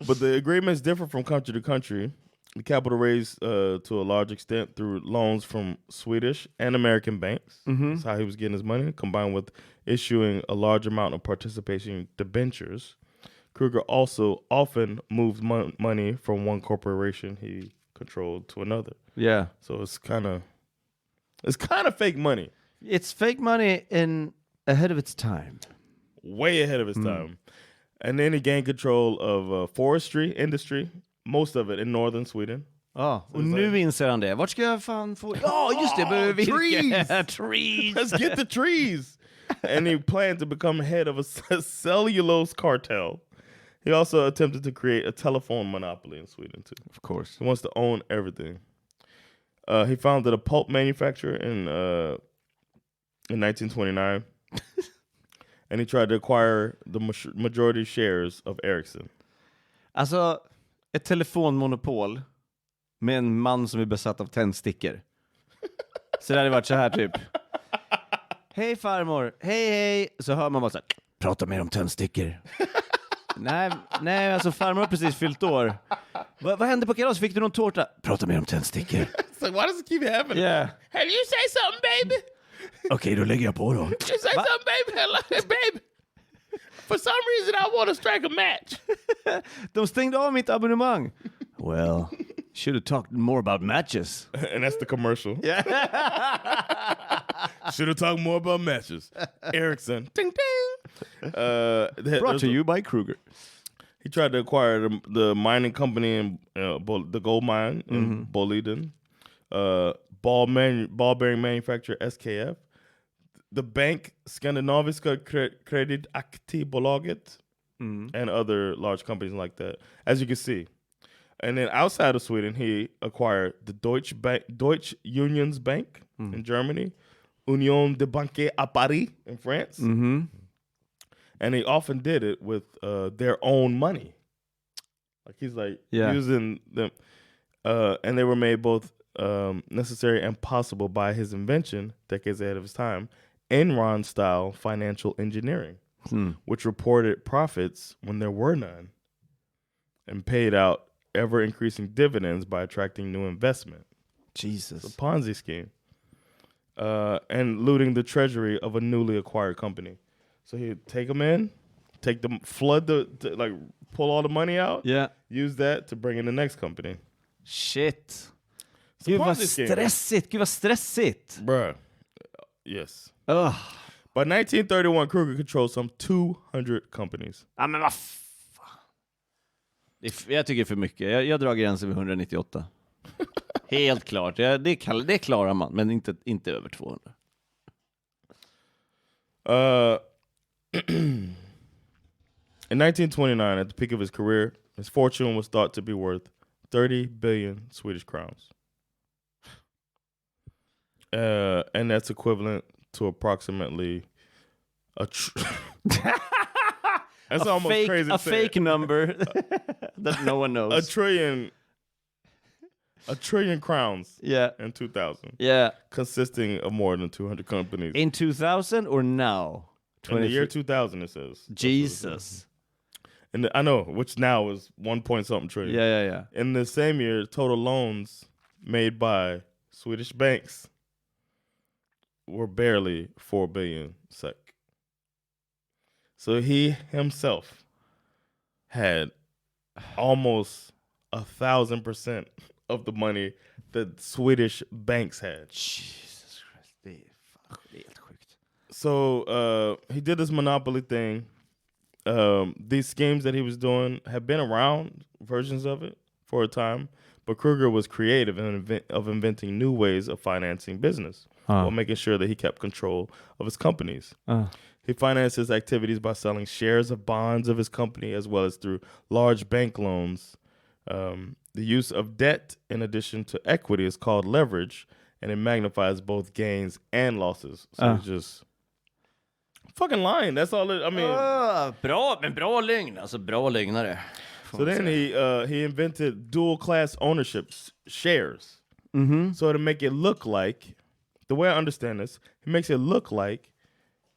But the agreements differ from country to country. The capital raised to a large extent through loans from Swedish and American banks. Mm-hmm. That's how he was getting his money, combined with issuing a large amount of participation debentures. Kreuger also often moved money from one corporation he controlled to another. Yeah. So it's kind of fake money. It's fake money ahead of its time. Way ahead of its time. And then he gained control of forestry industry. Most of it in northern Sweden. Ja, och nu inser han det. Vart ska jag fan få... Ja, just det, behöver virke. Trees! Let's get the trees! And he planned to become head of a cellulose cartel. He also attempted to create a telephone monopoly in Sweden, too. Of course. He wants to own everything. He founded a pulp manufacturer in 1929. And he tried to acquire the majority shares of Ericsson. Alltså, ett telefonmonopol med en man som är besatt av tändstickor. Så det hade varit så här typ. Hej farmor, hej. Så hör man bara så här, prata mer om tändstickor. nej, alltså farmor har precis fyllt år. Vad hände på kalas? Fick du någon tårta? Prata mer om tändstickor. It's like, why does it keep happening? Yeah. Hey, you say something, baby? Okej, då lägger jag på då. You say something, baby? Hello, baby. For some reason I want to strike a match. De stängde av mitt abonnemang. Well, should have talked more about matches. And that's the commercial. Should have talked more about matches. Ericsson. Ding, ding. Brought to you by Kreuger. He tried to acquire the mining company in the gold mine in Boliden. Ball bearing manufacturer SKF. The bank Skandinaviska Kreditaktiebolaget and other large companies like that, as you can see. And then outside of Sweden, he acquired the Deutsche Unions Bank in Germany, Union de Banque à Paris in France. And he often did it with their own money. Like he's like using them. And they were made both necessary and possible by his invention, decades ahead of his time, Enron-style financial engineering, which reported profits when there were none and paid out ever-increasing dividends by attracting new investment. Jesus. It's a Ponzi scheme. And looting the treasury of a newly acquired company. So he'd take them in, pull all the money out, use that to bring in the next company. Shit. Gud vad stressigt. Bruh. Yes. By 1931, Kreuger controlled some 200 companies. Ja, men vad fan. Jag tycker det är för mycket. Jag drar gränsen vid 198. Helt klart. Det klarar man, men inte över 200. In 1929, at the peak of his career, his fortune was thought to be worth 30 billion Swedish crowns. And that's equivalent to approximately that's almost fake, crazy. A fake number that no one knows. A trillion crowns. In 2000. Consisting of more than 200 companies. In 2000 or now? In the year 2000, it says. Jesus. And I know, which now is 1 point something trillion. Yeah. In the same year, total loans made by Swedish banks were barely 4 billion SEK. So he himself had almost 1,000% of the money that Swedish banks had. Jesus Christ, det är helt sjukt. So he did this monopoly thing. These schemes that he was doing have been around, versions of it, for a time. But Kreuger was creative of inventing new ways of financing business while making sure that he kept control of his companies. He financed his activities by selling shares of bonds of his company as well as through large bank loans. The use of debt in addition to equity is called leverage, and it magnifies both gains and losses. So it's just fucking lying. That's all I mean. Bra lögn. Alltså bra lögnare. So then he invented dual class ownership shares. So to make it look like, the way I understand this, he makes it look like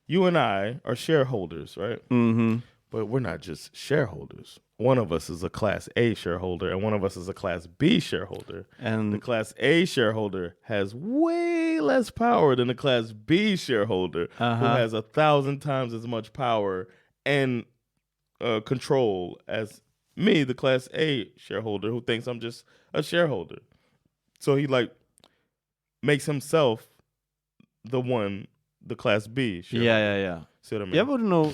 you and I are shareholders, right? But we're not just shareholders. One of us is a Class A shareholder, and one of us is a Class B shareholder. And the Class A shareholder has way less power than the Class B shareholder, who has 1,000 times as much power and control as me, the Class A shareholder, who thinks I'm just a shareholder. So he makes himself the Class B shareholder. Yeah. See what I mean? Jag borde nog,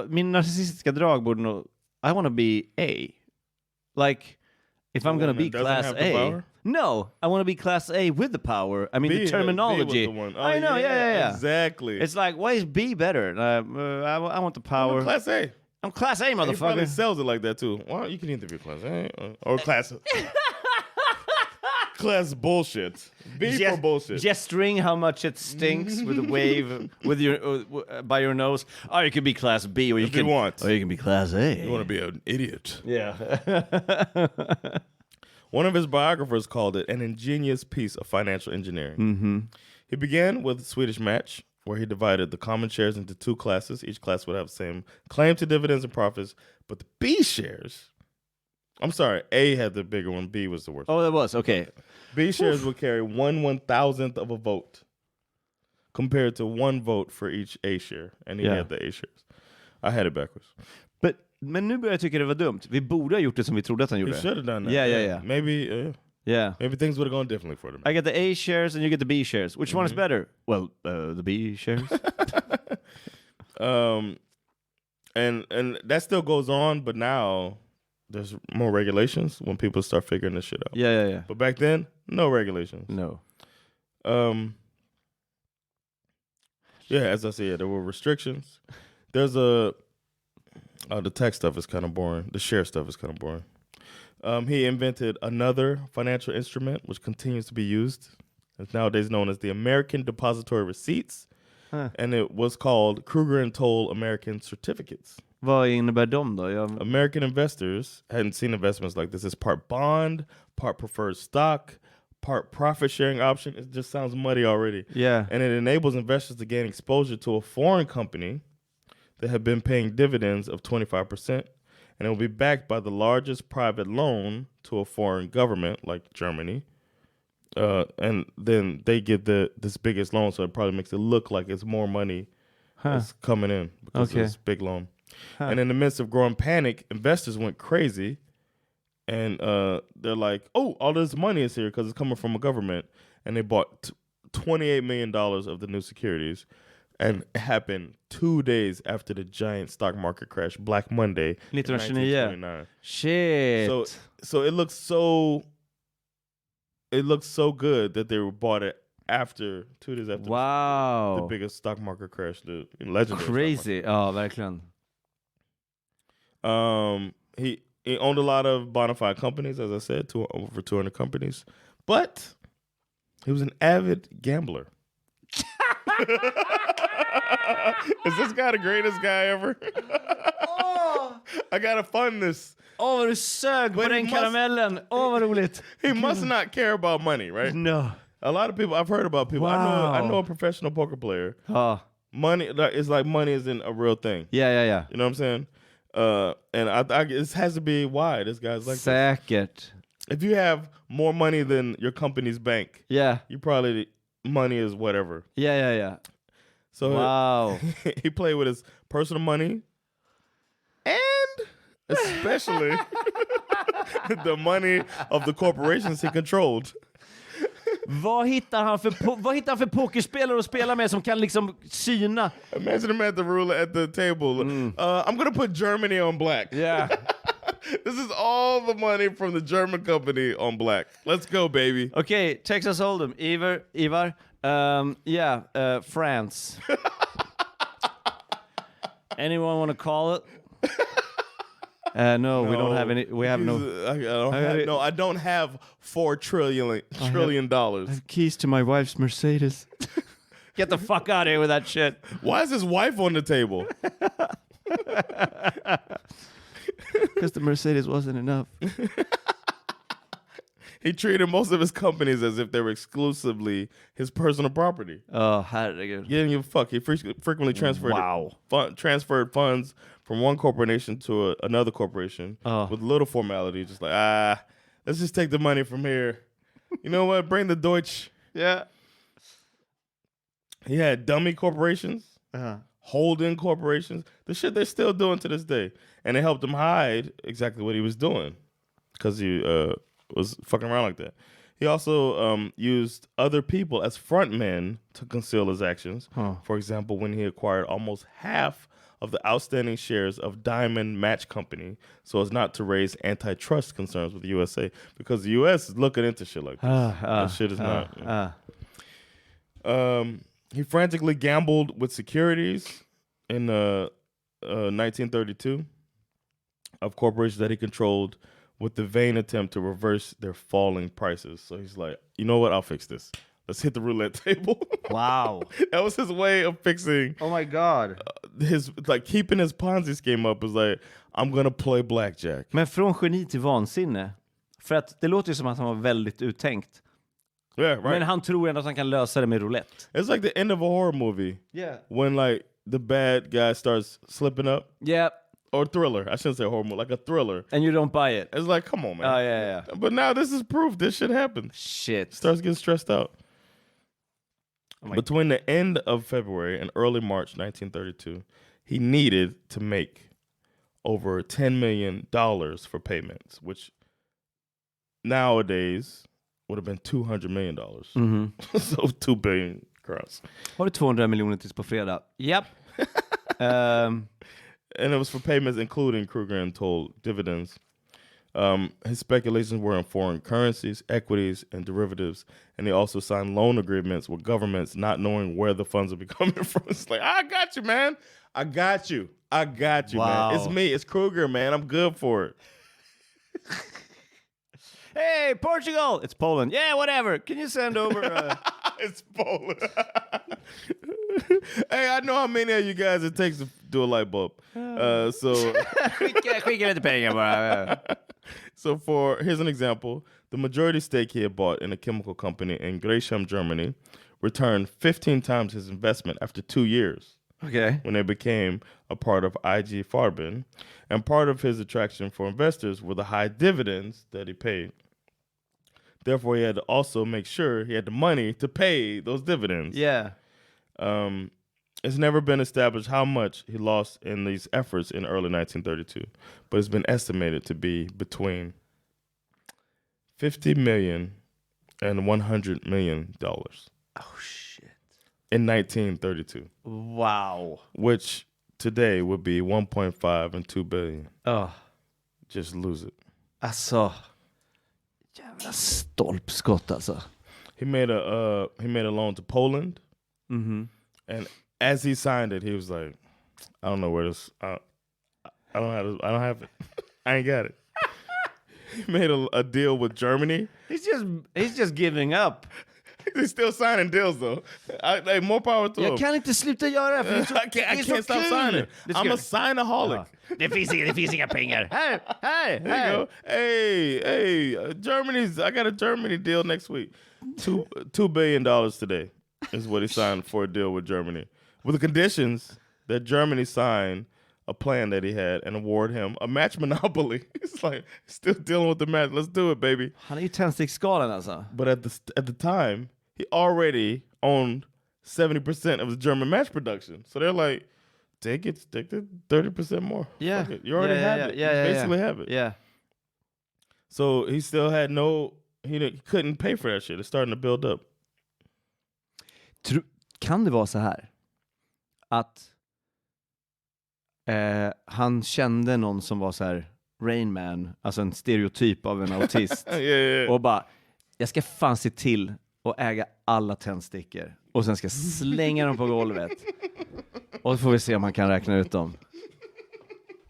min narcissistiska drag borde nog, I want to be A. Like, if I'm going to be Class A. No, I want to be Class A with the power. I mean, the terminology. B was the one. I know, yeah. Exactly. It's like, why is B better? I want the power. I'm Class A. I'm Class A, motherfucker. He probably sells it like that, too. Well, you can either be Class A or Class class bullshit. B for bullshit. Gesturing how much it stinks with a wave with your by your nose. Oh, you can be class B, or you can be class A. You want to be an idiot. Yeah. One of his biographers called it an ingenious piece of financial engineering. Mm-hmm. He began with Swedish Match, where he divided the common shares into 2 classes. Each class would have the same claim to dividends and profits, but the B shares... I'm sorry, A had the bigger one, B was the worst. Oh, that was, okay. B shares would carry 1/1000th of a vote, compared to 1 vote for each A share. And he had the A shares. I had it backwards. Men nu börjar jag tycka det var dumt. Vi borde ha gjort det som vi trodde att han gjorde. He should have done that. Yeah. Maybe... Maybe things would have gone differently for them. I get the A shares and you get the B shares. Which one is better? Well, the B shares. And that still goes on, but now there's more regulations when people start figuring this shit out. Yeah. But back then, no regulations. No. As I said, there were restrictions. There's the tax stuff is kind of boring. The share stuff is kind of boring. He invented another financial instrument which continues to be used. It's nowadays known as the American Depository Receipts. And it was called Kreuger and Toll American Certificates. Vad innebär de då? American investors hadn't seen investments like this. It's part bond, part preferred stock, part profit sharing option. It just sounds muddy already. Yeah. And it enables investors to gain exposure to a foreign company that had been paying dividends of 25%. And it will be backed by the largest private loan to a foreign government, like Germany. And then they get this biggest loan, so it probably makes it look like it's more money that's coming in because of this big loan. And in the midst of growing panic, investors went crazy. And they're like, oh, all this money is here because it's coming from a government. And they bought $28 million of the new securities. And it happened 2 days after the giant stock market crash, Black Monday, 1929. Shit. So it looks so good that they bought it after 2 days after the biggest stock market crash, the legendary. Crazy. Ja, verkligen. He owned a lot of bona fide companies, as I said, over 200 companies. But he was an avid gambler. Is this guy the greatest guy ever? I gotta fund this. Vad du sög på den karamellen. Vad roligt. He must not care about money, right? No. A lot of people, I've heard about people. Wow. I know a professional poker player. Money, it's like money isn't a real thing. Yeah. You know what I'm saying? And I it has to be why this guy's like Säkert. This. If you have more money than your company's bank, you probably, money is whatever. Yeah. So he played with his personal money and especially the money of the corporations he controlled. Vad hittar han för pokerspelare att spela med som kan liksom syna? Imagine him at the ruler at the table. I'm gonna put Germany on black. Yeah. This is all the money from the German company on black. Let's go, baby. Okay, Texas Hold'em. Ivar. France. Anyone want to call it? No, we don't have any. We have no. I don't have $4 trillion. I have keys to my wife's Mercedes. Get the fuck out of here with that shit. Why is his wife on the table? Because the Mercedes wasn't enough. He treated most of his companies as if they were exclusively his personal property. Oh, herregud. He didn't give a fuck. He frequently transferred funds from one corporation to another corporation with little formality. Just like, let's just take the money from here. You know what? Bring the Deutsch. Yeah. He had dummy corporations, holding corporations. The shit they're still doing to this day. And it helped him hide exactly what he was doing because he was fucking around like that. He also used other people as front men to conceal his actions. For example, when he acquired almost half of the outstanding shares of Diamond Match Company so as not to raise antitrust concerns with the USA, because the US is looking into shit like this. That shit is not. He frantically gambled with securities in 1932 of corporations that he controlled with the vain attempt to reverse their falling prices. So he's like, you know what? I'll fix this. Let's hit the roulette table. Wow. That was his way of fixing. Oh my god. His like keeping his Ponzi scheme up was like, I'm gonna play blackjack. Men från geni till vansinne. För att det låter ju som att han var väldigt uttänkt. Yeah, right. Men han tror ändå att han kan lösa det med roulette. It's like the end of a horror movie. Yeah. When like the bad guy starts slipping up. Yeah. Or thriller. I shouldn't say horror movie, like a thriller. And you don't buy it. It's like, come on, man. Oh, yeah. But now this is proof this shit happened. Shit. Starts getting stressed out. Oh Between the end of February and early March 1932, he needed to make over $10 million for payments, which nowadays would have been $200 million. Mm-hmm. So 2 billion crowns. Har du 200 miljoner tills på fredag? Yep. And it was for payments including Kreuger and toll dividends. His speculations were in foreign currencies, equities, and derivatives. And he also signed loan agreements with governments not knowing where the funds would be coming from. It's like, I got you, man. I got you, wow. man. It's me. It's Kreuger, man. I'm good for it. Hey, Portugal! It's Poland. Yeah, whatever. Can you send over... It's Poland. Hey, I know how many of you guys it takes to do a light bulb. So... Skicka lite pengar bara. So here's an example. The majority stake he had bought in a chemical company in Gresham, Germany, returned 15 times his investment after 2 years. Okay. When they became a part of IG Farben. And part of his attraction for investors were the high dividends that he paid. Therefore, he had to also make sure he had the money to pay those dividends. Yeah. It's never been established how much he lost in these efforts in early 1932, but it's been estimated to be between $50 million and $100 million. Oh, shit. In 1932. Wow. Which today would be 1.5 and 2 billion. Oh. Just lose it. Alltså. Jävla stolpskott alltså. He made a loan to Poland. Mm-hmm. And as he signed it, he was like, I don't know where this I don't have it. I ain't got it. He made a deal with Germany. He's just giving up. He's still signing deals though. More power to him. Jag kan inte sluta göra det. I can't stop signing. I'm a signaholic. Det finns inga pengar. Här. There you go. Hey, I got a Germany deal next week. $2 billion today is what he signed for a deal with Germany. With the conditions that Germany signed a plan that he had and award him a match monopoly. It's like, still dealing with the match. Let's do it, baby. Han är ju tändsticksgalen alltså. But at the time, he already owned 70% of the German match production. So they're like, take it 30% more. Yeah. Fuck it. You already have it. You basically have it. Yeah. So he still had he couldn't pay for that shit. It's starting to build up. Kan det vara så här att han kände någon som var så här Rain Man, alltså en stereotyp av en autist. Yeah. Och bara, jag ska fan se till att äga alla tändstickor och sen ska slänga dem på golvet. Och så får vi se om man kan räkna ut dem.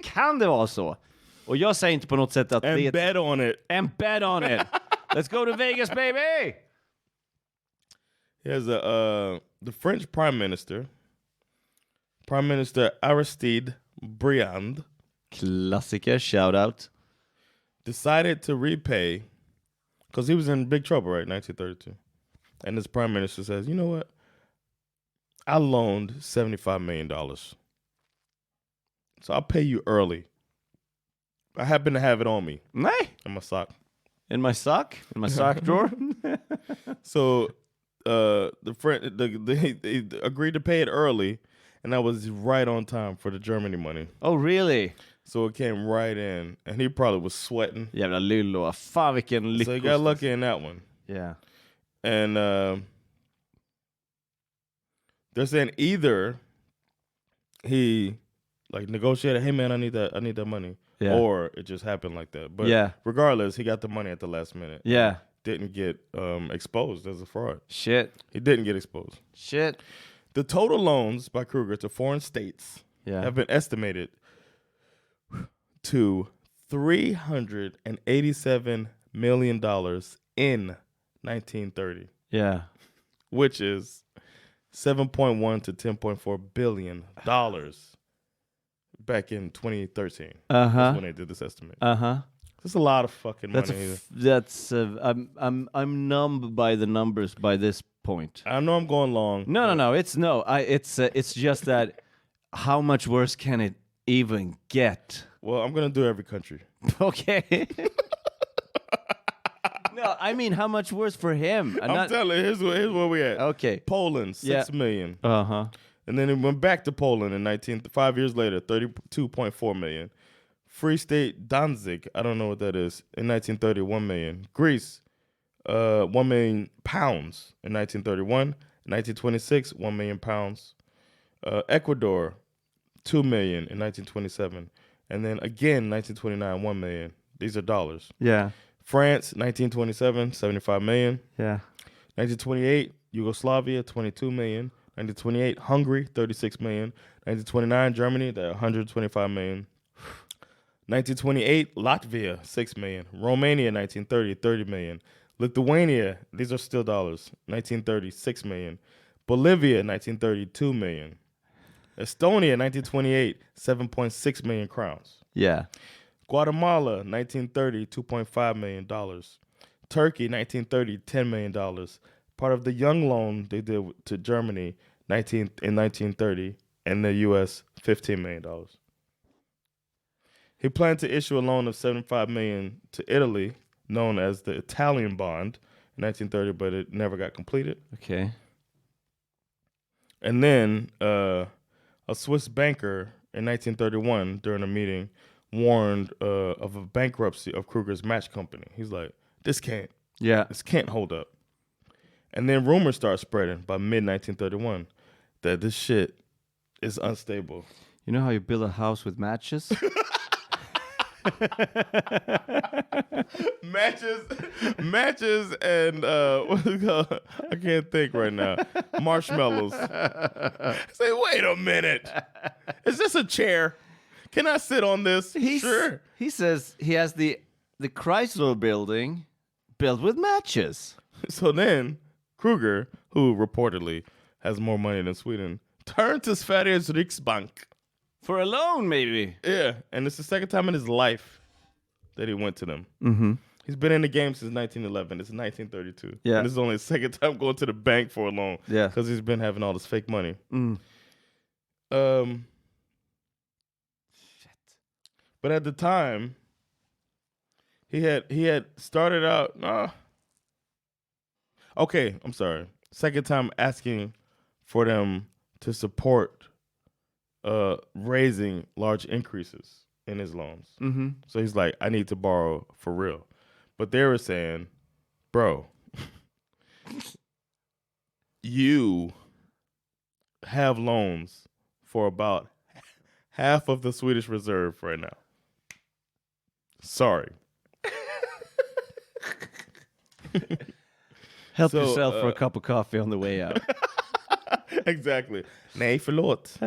Kan det vara så? Och jag säger inte på något sätt att And det är... bet on it. And bet on it. Let's go to Vegas, baby! Here's the French Prime Minister Aristide Briand. Klassiker, shout out. Decided to repay, because he was in big trouble, right, 1932. And his prime minister says, you know what? I loaned $75 million. So I'll pay you early. I happen to have it on me. Nej. In my sock. In my sock? In my sock drawer? So they agreed to pay it early, and that was right on time for the Germany money. Oh, really? So it came right in, and he probably was sweating. Jävla lyllo. Fan vilken lyckost. So he got lucky in that one. Yeah. And they're saying either he like negotiated, hey man, I need that money. Yeah. Or it just happened like that. But regardless, he got the money at the last minute. Yeah. Didn't get exposed as a fraud. Shit. He didn't get exposed. Shit. The total loans by Kreuger to foreign states have been estimated to $387 million in 1930. Yeah. Which is 7.1 to 10.4 billion dollars back in 2013. That's when they did this estimate. That's a lot of fucking money. I'm numb by the numbers by this point. I know I'm going long. No. It's just that how much worse can it even get? Well, I'm gonna do every country. Okay. No, I mean how much worse for him. I'm telling you, here's where we at. Okay. Poland, 6 million. And then it went back to Poland in 5 years later, 32.4 million. Free State Danzig, I don't know what that is, in 1930, 1 million. Greece, 1 million pounds in 1931. In 1926, 1 million pounds. Ecuador, 2 million in 1927. And then again, 1929, 1 million. These are dollars. Yeah. France, 1927, 75 million. Yeah. 1928, Yugoslavia, 22 million. 1928, Hungary, 36 million. 1929, Germany, 125 million. 1928, Latvia, 6 million. Romania, 1930, 30 million. Lithuania, these are still dollars, 1930, 6 million. Bolivia, 1930, 2 million. Estonia, 1928, 7.6 million crowns. Yeah. Guatemala, 1930, $2.5 million. Turkey, 1930, $10 million. Part of the Young loan they did to Germany in 1930, and the U.S., $15 million. He planned to issue a loan of $75 million to Italy, known as the Italian bond, in 1930, but it never got completed. Okay. And then a Swiss banker in 1931, during a meeting, warned of a bankruptcy of Kreuger's match company. He's like, this can't hold up. And then rumors start spreading by mid-1931 that this shit is unstable. You know how you build a house with matches? matches and what's it called? I can't think right now. Marshmallows. Say, wait a minute. Is this a chair? Can I sit on this? Sure. He says he has the Chrysler building built with matches. So then Kreuger, who reportedly has more money than Sweden, turned to Sveriges Riksbank. For a loan, maybe. Yeah, and it's the second time in his life that he went to them. Mm-hmm. He's been in the game since 1911. It's 1932. Yeah. And this is only his second time going to the bank for a loan. Yeah. Because he's been having all this fake money. Mm. But at the time, he had started out. Okay, I'm sorry. Second time asking for them to support raising large increases in his loans. Mm-hmm. So he's like, I need to borrow for real. But they were saying, bro, you have loans for about half of the Swedish reserve right now. Sorry. Help yourself for a cup of coffee on the way out. Exactly. Nej, förlåt.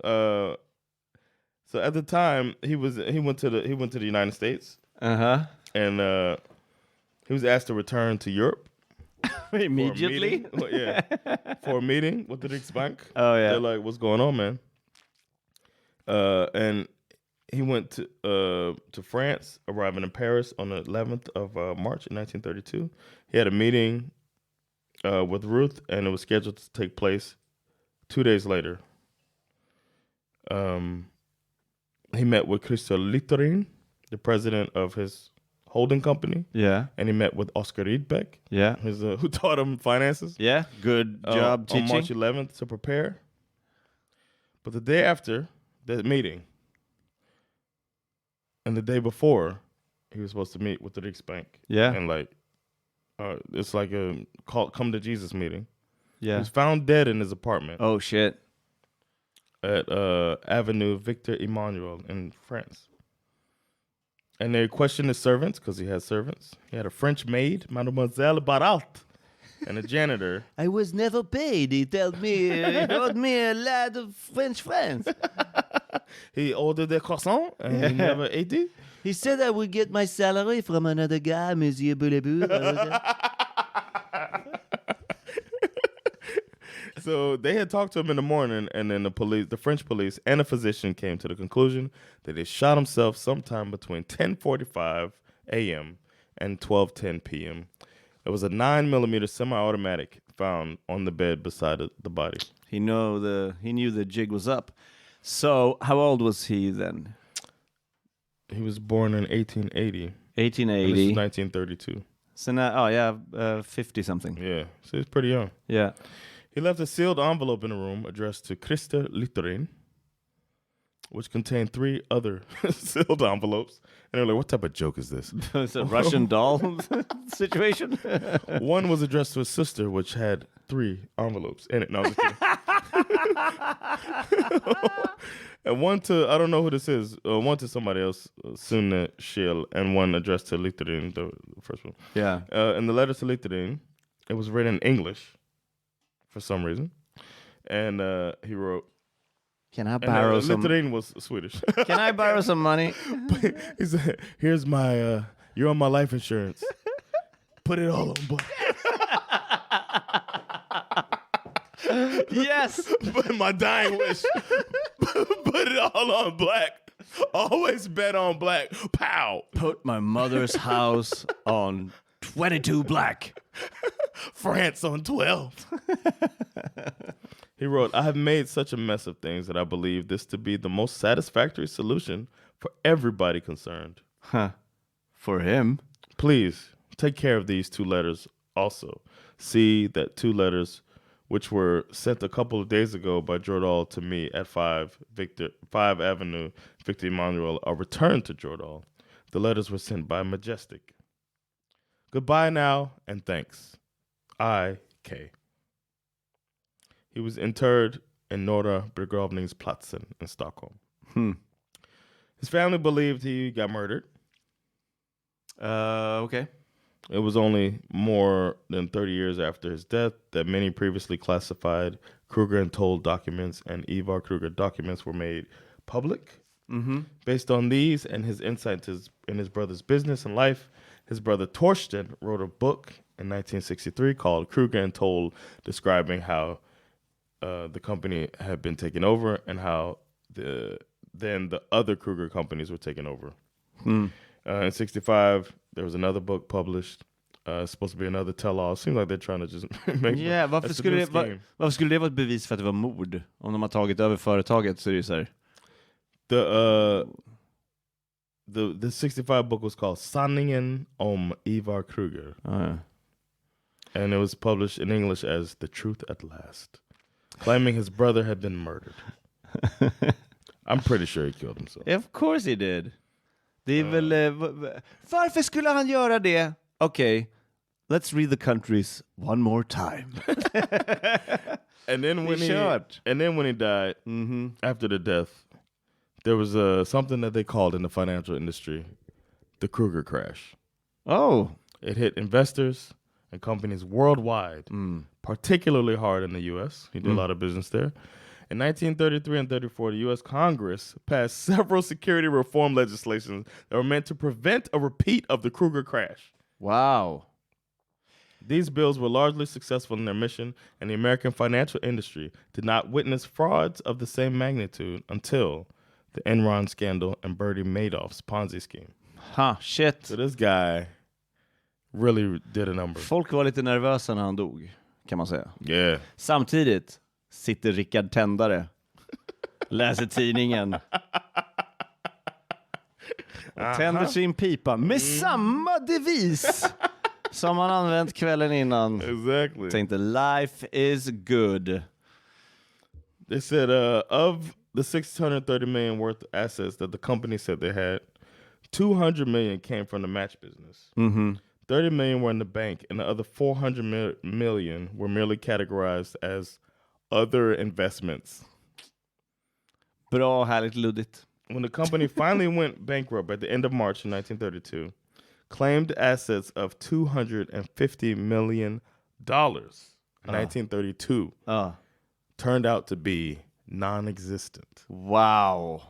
So at the time he went to the United States. Uh-huh. And he was asked to return to Europe immediately. For a meeting with the Riksbank. Oh yeah. They're like, what's going on, man? And he went to France, arriving in Paris on the 11th of March in 1932. He had a meeting with Ruth, and it was scheduled to take place 2 days later. He met with Christer Littorin, the president of his holding company. Yeah. And he met with Oscar Rydbeck. Yeah. Who taught him finances. Yeah. Good job teaching. On March 11th to prepare. But the day after that meeting, and the day before, he was supposed to meet with the Riksbank. Yeah. And it's like a come to Jesus meeting. Yeah. He was found dead in his apartment. Oh shit. At Avenue Victor Emmanuel in France. And they questioned his servants, because he had servants. He had a French maid, Mademoiselle Baralt, and a janitor. I was never paid. He told me a lot of French friends. He ordered the croissant and he never ate it. He said I would get my salary from another guy, Monsieur Boulebou. So they had talked to him in the morning, and then the French police and a physician came to the conclusion that he shot himself sometime between 10:45 a.m. and 12:10 p.m. There was a 9mm semi-automatic found on the bed beside the body. He knew the jig was up. So how old was he then? He was born in 1880. 1880. This is 1932. So now, 50 something. Yeah, so he's pretty young. Yeah. He left a sealed envelope in the room addressed to Christa Littorin, which contained 3 other sealed envelopes. And they're like, what type of joke is this? It's a Russian doll situation. One was addressed to his sister, which had 3 envelopes in it. No, I'm just kidding. And one to, I don't know who this is, one to somebody else, Sune Schill, and one addressed to Littorin, the first one. Yeah. In the letter to Littorin, it was written in English for some reason. And he wrote, can I borrow some? Littorin was Swedish. Can I borrow some money? He said, here's my, you're on my life insurance. Put it all on black. Yes. But my dying wish. Put it all on black. Always bet on black. Pow. Put my mother's house on 22 black. France on 12. He wrote, I have made such a mess of things that I believe this to be the most satisfactory solution for everybody concerned. Huh. For him? Please take care of these 2 letters also. See that 2 letters which were sent a couple of days ago by Jordal to me at 5 Avenue, Victor Emmanuel, are returned to Jordal. The letters were sent by Majestic. Goodbye now, and thanks. I.K. He was interred in Norra Begravningsplatsen in Stockholm. His family believed he got murdered. Okay. It was only more than 30 years after his death that many previously classified Kreuger and Toll documents and Ivar Kreuger documents were made public. Mm-hmm. Based on these and his insight in his brother's business and life, his brother Torsten wrote a book in 1963 called Kreuger and Toll, describing how the company had been taken over and how the other Kreuger companies were taken over. In 65, there was another book published. It's supposed to be another tell-all. Seems like they're trying to just make varför skulle det vara ett bevis för att det var mord? Om de har tagit över företaget så är det så här. The 65 book was called Sanningen om Ivar Kreuger. And it was published in English as The Truth at Last, claiming his brother had been murdered. I'm pretty sure he killed himself. Of course he did. Det är väl... varför skulle han göra det? Okay, let's read the countries one more time. And then when he died, after the death, there was something that they called in the financial industry the Kreuger crash. Oh. It hit investors and companies worldwide, particularly hard in the U.S. He did a lot of business there. In 1933 and 34, the U.S. Congress passed several security reform legislations that were meant to prevent a repeat of the Kreuger crash. Wow. These bills were largely successful in their mission, and the American financial industry did not witness frauds of the same magnitude until the Enron scandal and Bernie Madoff's Ponzi scheme. Shit. So this guy really did a number. Folk var lite nervösa när han dog, kan man säga. Yeah. Samtidigt sitter Rickard Tändare, läser tidningen och tänder sin pipa med samma devis som han använt kvällen innan. Exactly. Tänkte, life is good. They said of the $630 million worth of assets that the company said they had, $200 million came from the match business. $30 million were in the bank, and the other $400 million were merely categorized as other investments. Bra, härligt, luddigt. When the company finally went bankrupt at the end of March in 1932, claimed assets of $250 million in 1932 turned out to be non-existent. Wow.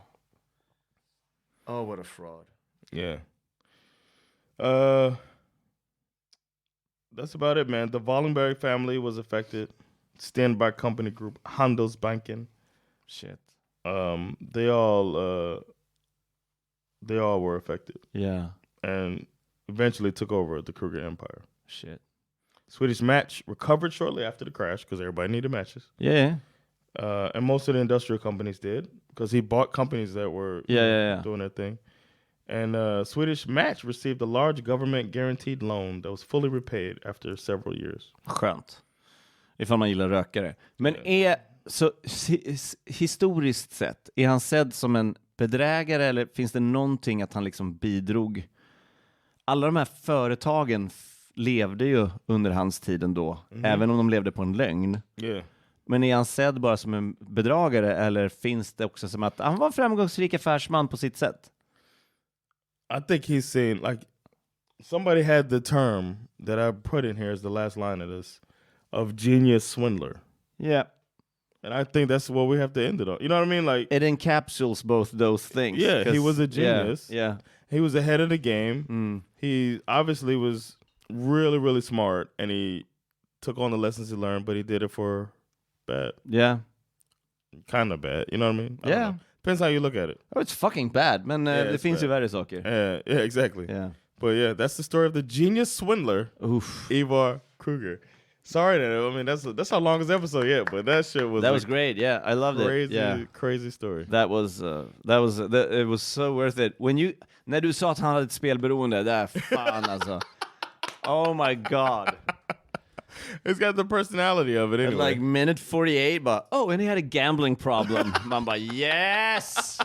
Oh, what a fraud. Yeah. That's about it, man. The Wallenberg family was affected. Stenbeck Company Group, Handelsbanken. Shit. They all were affected. Yeah. And eventually took over the Kreuger empire. Shit. Swedish Match recovered shortly after the crash because everybody needed matches. Yeah. And most of the industrial companies did because he bought companies that were doing their thing. And Swedish Match received a large government-guaranteed loan that was fully repaid after several years. Skönt. Ifall man gillar rökare. Men historiskt sett, är han sedd som en bedrägare eller finns det någonting att han liksom bidrog? Alla de här företagen levde ju under hans tid ändå, även om de levde på en lögn. Yeah. Men är han sedd bara som en bedragare eller finns det också som att han var en framgångsrik affärsman på sitt sätt? I think he's saying, like, somebody had the term that I put in here as the last line of this, of genius swindler. Yeah. And I think that's what we have to end it on. You know what I mean? Like, it encapsulates both those things. Yeah, he was a genius. Yeah. He was ahead of the game. He obviously was really, really smart, and he took on the lessons he learned, but he did it for bad. Yeah. Kind of bad. You know what I mean? Yeah. Depends how you look at it. Oh, it's fucking bad, men det finns ju värre saker. Yeah, exactly. Yeah. But yeah, that's the story of the genius swindler, Ivar Kreuger. Sorry, I mean that's our longest episode yet, but that shit was was great. Yeah, I loved it. Yeah. Crazy story. That was it was so worth it. När du sa att han hade ett spelberoende, där fan alltså. Oh my god. It's got the personality of it anyway. At like minute 48, but and he had a gambling problem. Man bara, yes!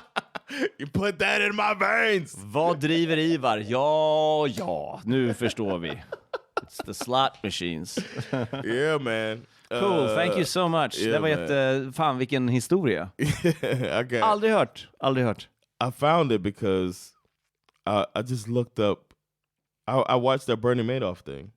You put that in my veins! Vad driver Ivar? Ja, nu förstår vi. It's the slot machines. Yeah, man. Cool, thank you so much. Yeah, det var fan vilken historia. Okay. Aldrig hört. I found it because I just looked up. I watched that Bernie Madoff thing.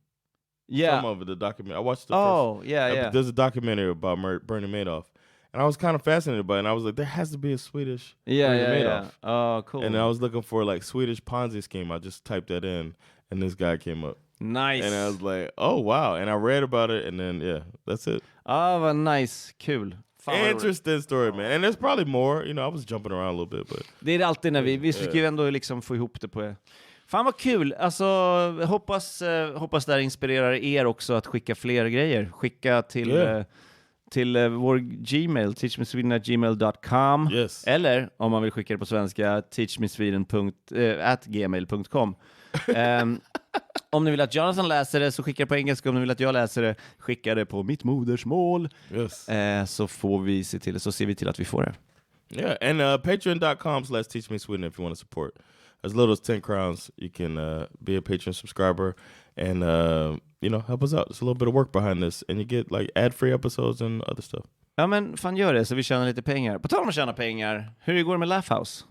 Yeah. Some of it, the documentary. I watched the first. Yeah. There's a documentary about Bernie Madoff. And I was kind of fascinated by it. And I was like, there has to be a Swedish Bernie Madoff. Yeah. Oh, cool. And I was looking for like Swedish Ponzi scheme. I just typed that in, and this guy came up. Nice. And I was like, oh, wow. And I read about it, and then, yeah, that's it. Oh, vad nice. Kul. Interesting story, man. And there's probably more. You know, I was jumping around a little bit. But det är alltid när vi försöker ju ändå liksom få ihop det på... Fan vad kul. Alltså, hoppas det här inspirerar er också att skicka fler grejer. Skicka till vår Gmail, teachmesweden@gmail.com. Yes. Eller, om man vill skicka det på svenska, teachmesweden@gmail.com. Om ni vill att Jonathan läser det så skicka det på engelska. Om ni vill att jag läser det, skicka det på mitt modersmål. Yes. Så ser vi till att vi får det. Yeah, and patreon.com/teachmesweden if you want to support. As little as 10 crowns, you can be a Patreon subscriber and help us out. It's a little bit of work behind this, and you get like ad-free episodes and other stuff. Ja, men fan gör det så vi tjänar lite pengar. På tal om att tjäna pengar, hur går det med Laugh House?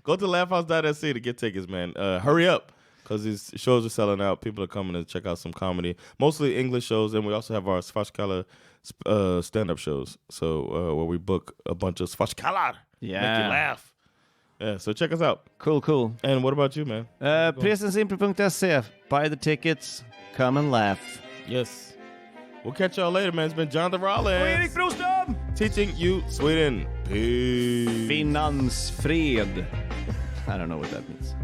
Go to laughhouse.se to get tickets, man. Hurry up, because these shows are selling out. People are coming to check out some comedy, mostly English shows, and we also have our Svartskalle stand-up shows. So where we book a bunch of Svartskalar, make you laugh. Yeah, so check us out. Cool. And what about you, man? Presensimpro.se. Buy the tickets. Come and laugh. Yes. We'll catch y'all later, man. It's been Jonathan Rollins. Och Erik Broström. Teaching you Sweden. Peace. Finansfred. I don't know what that means.